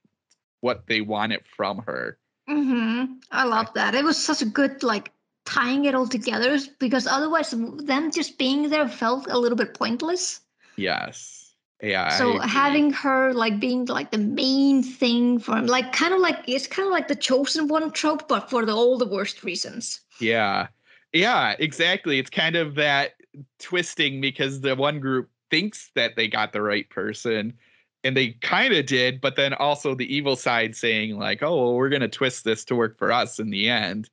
what they wanted from her. I love that. It was such a good, like, tying it all together, because otherwise them just being there felt a little bit pointless. Yes. Yeah. So having her like being like the main thing for him, like it's kind of like the chosen one trope, but for all the worst reasons. Yeah. Yeah, exactly. It's kind of that twisting, because the one group thinks that they got the right person, and they kind of did, but then also the evil side saying like, oh, well, we're going to twist this to work for us in the end.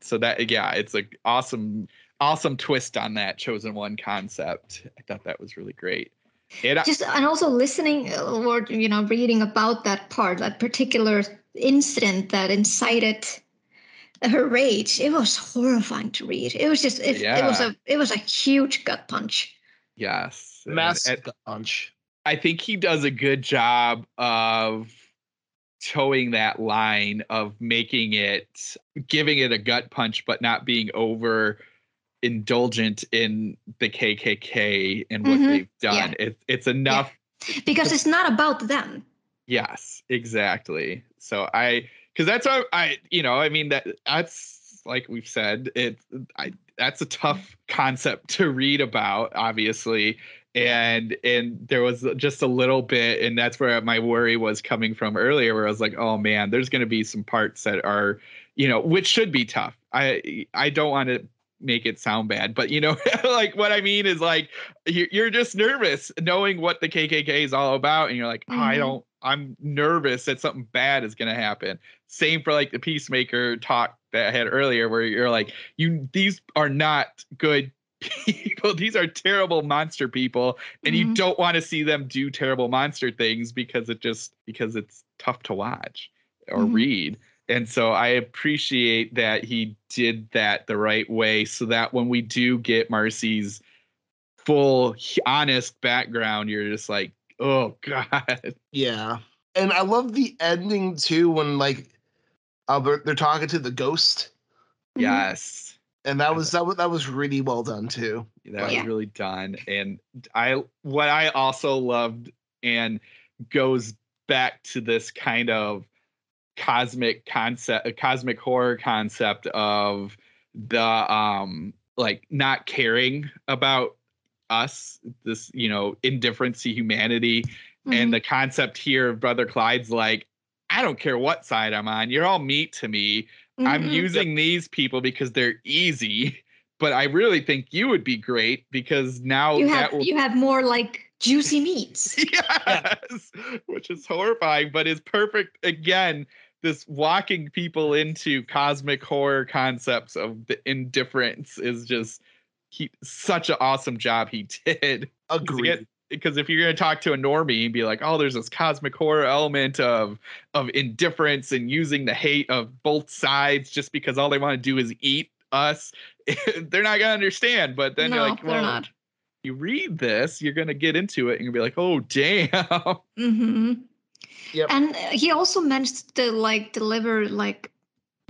So that, it's like awesome. awesome twist on that chosen one concept. I thought that was really great. And also listening or reading about that particular incident that incited her rage. It was horrifying to read. It was just it was a huge gut punch. Yes, massive gut punch. I think he does a good job of towing that line of giving it a gut punch, but not being over indulgent in the KKK and what they've done. Yeah. It's enough because it's not about them. Yes, exactly. So because that's what that's like we've said, that's a tough concept to read about, obviously. And there was just a little bit, and that's where my worry was coming from earlier, where I was like, oh man, there's going to be some parts that are, which should be tough. I don't want to make it sound bad, but like what I mean is like you're just nervous knowing what the KKK is all about, and you're like, I'm nervous that something bad is going to happen. Same for like the Peacemaker talk that I had earlier, where you're like, these are not good people. These are terrible monster people, and you don't want to see them do terrible monster things because it's tough to watch or read. And so I appreciate that he did that the right way, so that when we do get Marcy's full, honest background, you're just like, oh God. Yeah. And I love the ending too, when like they're talking to the ghost. Yes. And that was really well done too. That was really done. And what I also loved, and goes back to this kind of cosmic horror concept of the like not caring about us, this indifference to humanity. And the concept here of Brother Clyde's like, I don't care what side I'm on, you're all meat to me. I'm using these people because they're easy, but I really think you would be great because now you have more like juicy meats. Yes, which is horrifying, but is perfect. Again, this walking people into cosmic horror concepts of the indifference is just such an awesome job he did. Agreed. Because if you're going to talk to a normie and be like, oh, there's this cosmic horror element of indifference and using the hate of both sides just because all they want to do is eat us, they're not going to understand. But then you're like, well, not. You read this, you're going to get into it and you'll be like, oh, damn. Yep. And he also managed to like deliver like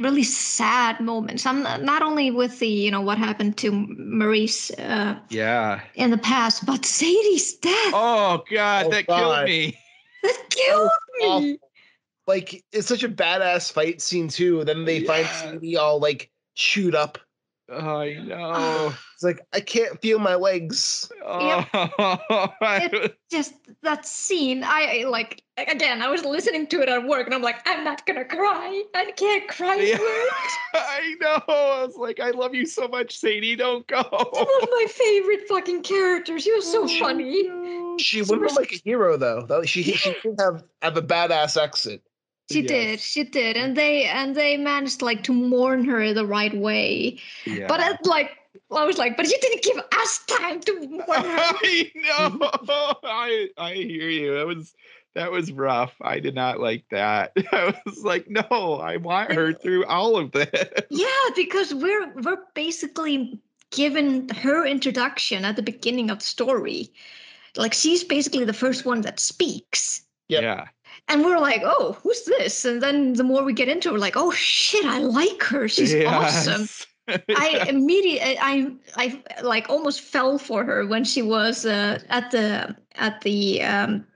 really sad moments. I'm not only with the what happened to Maurice in the past, but Sadie's death. Oh God, killed me. That killed me. Awful. Like, it's such a badass fight scene too. Then they find Sadie all like chewed up. Oh, I know. It's like, I can't feel my legs. Yep. It just that scene. I like, again, I was listening to it at work and I'm like, I'm not gonna cry. I can't cry. I know. I was like, I love you so much, Sadie. Don't go. She was my favorite fucking character. She was so funny. She went like a hero though. She did have a badass exit. She did, and they managed like to mourn her the right way. Yeah. But I was like, but you didn't give us time to mourn her. I know. I hear you. That was rough. I did not like that. I was like, no, I want her through all of this. Yeah, because we're basically given her introduction at the beginning of the story. Like, she's basically the first one that speaks. Yep. Yeah. And we're like, oh, who's this? And then the more we get into it, we're like, oh shit, I like her. She's awesome. I like almost fell for her when she was at the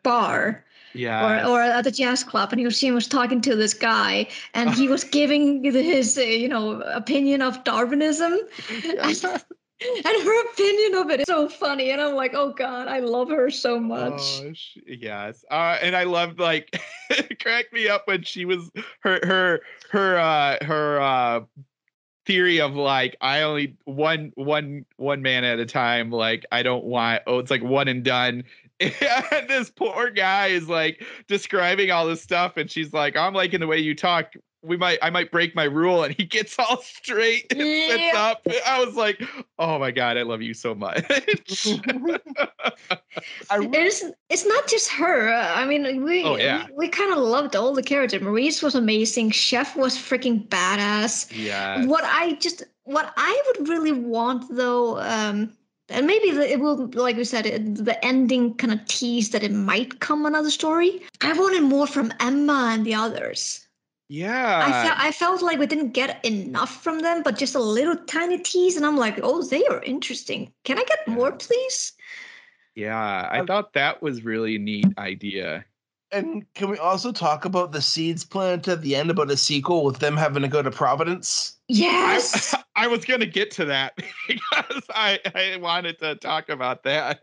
bar. Yeah. Or at the jazz club, and she was talking to this guy, and he was giving his opinion of Darwinism. Yes. And her opinion of it is so funny, and I'm like, oh God, I love her so much. Oh, yes, and I loved like it cracked me up when she was her theory of like, I only one man at a time. Like, I don't want. Oh, it's like one and done. And this poor guy is like describing all this stuff, and she's like, I'm liking the way you talk. I might break my rule, and he gets all straight and sits up. I was like, oh my God, I love you so much. It's not just her. I mean, we kind of loved all the characters. Maurice was amazing. Chef was freaking badass. Yeah. What I would really want though, and maybe it will, like we said, the ending kind of teased that it might come another story. I wanted more from Emma and the others. Yeah. I felt like we didn't get enough from them, but just a little tiny tease, and I'm like, oh, they are interesting. Can I get more, please? Yeah, I thought that was really a neat idea. And can we also talk about the seeds planted at the end about a sequel with them having to go to Providence? Yes. I was going to get to that because I wanted to talk about that.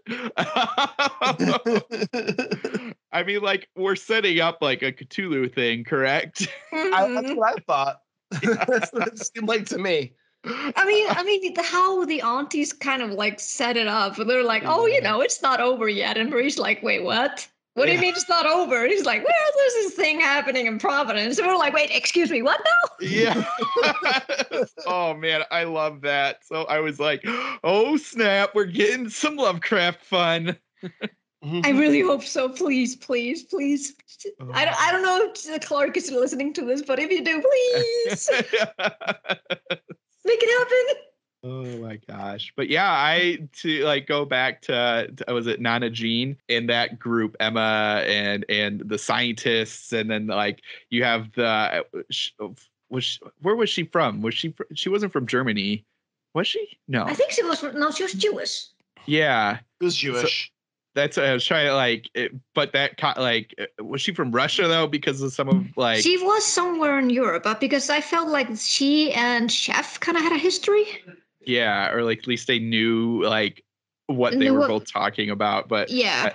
I mean, like, we're setting up like a Cthulhu thing, correct? That's what I thought. That's what it seemed like to me. I mean, how the aunties kind of like set it up. They're like, oh, it's not over yet. And Marie's like, wait, what? What do you mean it's not over? And he's like, well, there's this thing happening in Providence. And we're like, wait, excuse me, what now? Yeah. Oh, man, I love that. So I was like, oh, snap, we're getting some Lovecraft fun. I really hope so. Please, please, please. I don't know if Clark is listening to this, but if you do, please. Make it happen. Oh my gosh. But yeah, to like go back to was it Nana Jean in that group, Emma and the scientists, and then like you have where was she from? She wasn't from Germany, was she? No. I think she was Jewish. Yeah. She was Jewish. That's what I was trying to like, but was she from Russia though? Because of some of like. She was somewhere in Europe, but because I felt like she and Chef kind of had a history. Yeah, or like at least they knew like what they were both talking about. But yeah,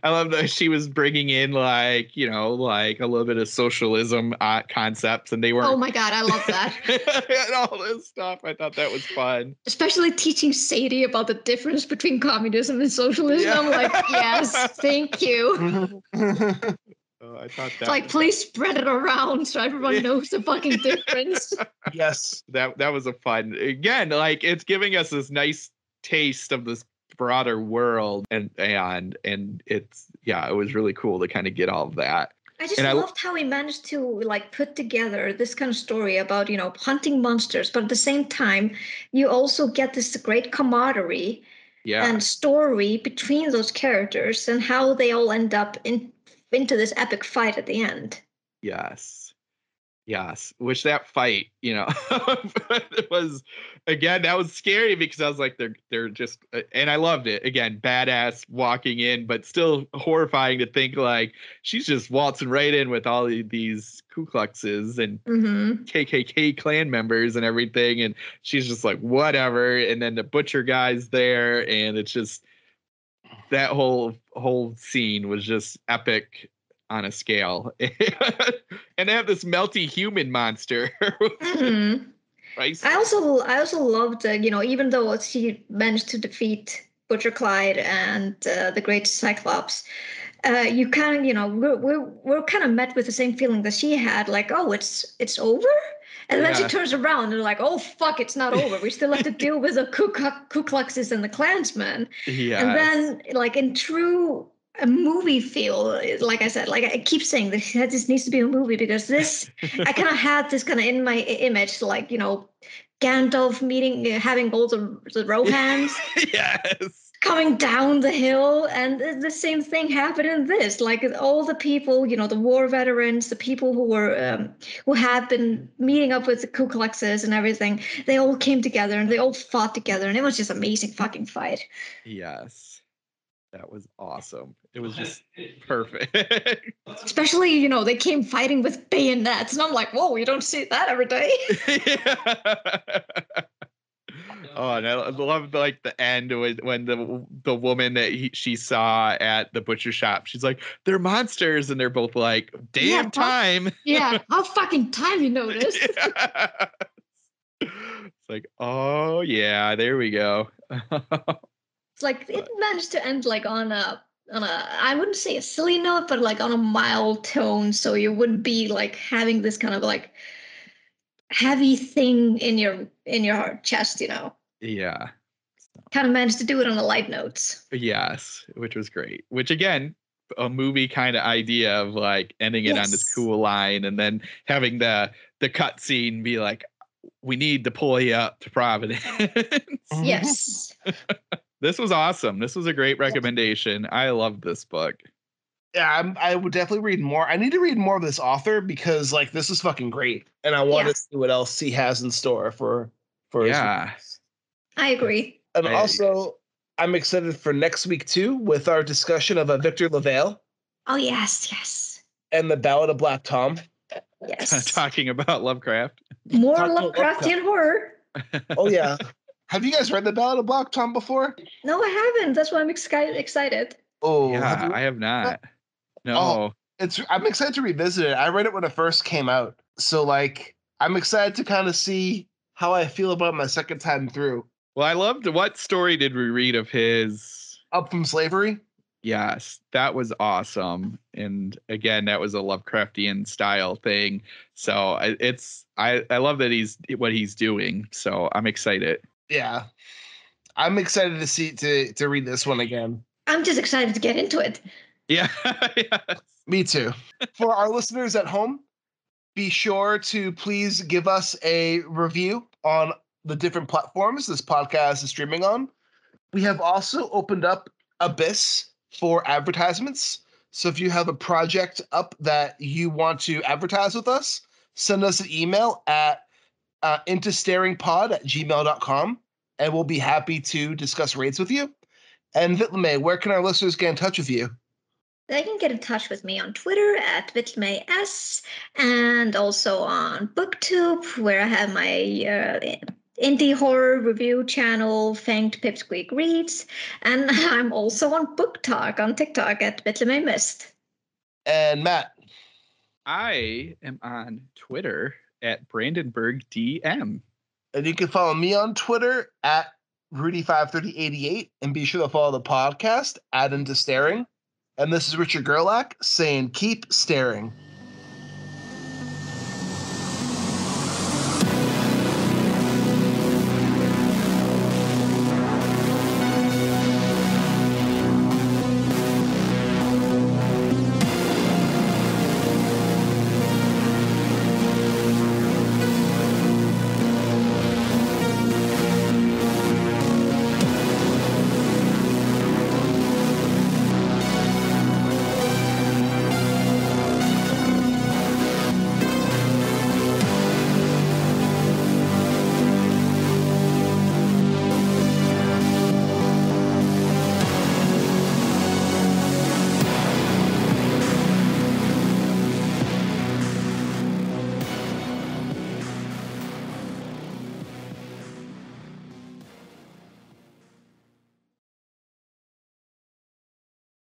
I love that she was bringing in like like a little bit of socialism concepts, and they weren't. Oh my God, I love that. And all this stuff. I thought that was fun. Especially teaching Sadie about the difference between communism and socialism. Yeah. I'm like, yes, thank you. I thought that. Like, please spread it around so everyone knows the fucking difference. Yes, that was a fun. Again, like it's giving us this nice taste of this broader world, and it's it was really cool to kind of get all of that. I just loved how he managed to like put together this kind of story about hunting monsters, but at the same time, you also get this great camaraderie and story between those characters and how they all end up into this epic fight at the end. Yes, which that fight, it was, again, that was scary because I was like, they're just, and I loved it. Again, badass walking in, but still horrifying to think like she's just waltzing right in with all these Ku Kluxes and KKK clan members and everything, and she's just like whatever. And then the butcher guy's there, and it's just that whole scene was just epic on a scale. And they have this melty human monster. I also loved even though she managed to defeat Butcher Clyde and the Great Cyclops, you kind of we're kind of met with the same feeling that she had, like, oh, it's over. And then she turns around and like, oh, fuck, it's not over. We still have to deal with the Ku Kluxes and the Klansmen. Yes. And then, like, in true movie feel, like I said, like I keep saying this needs to be a movie, because this, I kind of had this kind of in my image, like, Gandalf having all the Rohans. Yes. Coming down the hill, and the same thing happened in this. Like all the people, the war veterans, the people who were who had been meeting up with the Ku Kluxes and everything, they all came together and they all fought together, and it was just amazing fucking fight. Yes, that was awesome. It was just perfect. Especially, they came fighting with bayonets, and I'm like, whoa, you don't see that every day. Oh, and I love like the end when the woman that she saw at the butcher shop, she's like, they're monsters, and they're both like, damn time. Yeah, how fucking time you noticed. Yeah. It's like, oh yeah, there we go. It's like it managed to end like on a I wouldn't say a silly note, but like on a mild tone, so you wouldn't be like having this kind of like heavy thing in your chest, Yeah. Kind of managed to do it on a light note. Yes, which was great. Which again, a movie kind of idea of like ending it on this cool line and then having the cut scene be like, we need to pull you up to Providence. Yes. This was awesome. This was a great recommendation. I loved this book. Yeah, I would definitely read more. I need to read more of this author because like this is fucking great, and I want to see what else he has in store for Yeah. I agree. And also, I'm excited for next week too with our discussion of Victor LaValle. Oh yes. And the Ballad of Black Tom. Yes. Talking about Lovecraft. More Lovecraftian horror. Oh yeah. Have you guys read the Ballad of Black Tom before? No, I haven't. That's why I'm excited. Oh, yeah, I have not. No. I'm excited to revisit it. I read it when it first came out. So like I'm excited to kind of see how I feel about my second time through. Well, I loved what story did we read of his? Up from Slavery? Yes, that was awesome. And again, that was a Lovecraftian style thing. So I love that he's what he's doing. So I'm excited. Yeah. I'm excited to see to read this one again. I'm just excited to get into it. Yeah. Yes. Me too. For our listeners at home, be sure to please give us a review on the different platforms this podcast is streaming on. We have also opened up Abyss for advertisements. So if you have a project up that you want to advertise with us, send us an email at intostaringpod@gmail.com, and we'll be happy to discuss rates with you. And Vitlame, where can our listeners get in touch with you? They can get in touch with me on Twitter at VitlameS and also on BookTube, where I have my indie horror review channel, Fanged Pipsqueak Reads. And I'm also on Book Talk on TikTok at VitlameMist. And Matt? I am on Twitter at BrandenburgDM. And you can follow me on Twitter at Rudy53088. And be sure to follow the podcast, Add Into Staring. And this is Richard Gerlach saying, keep staring.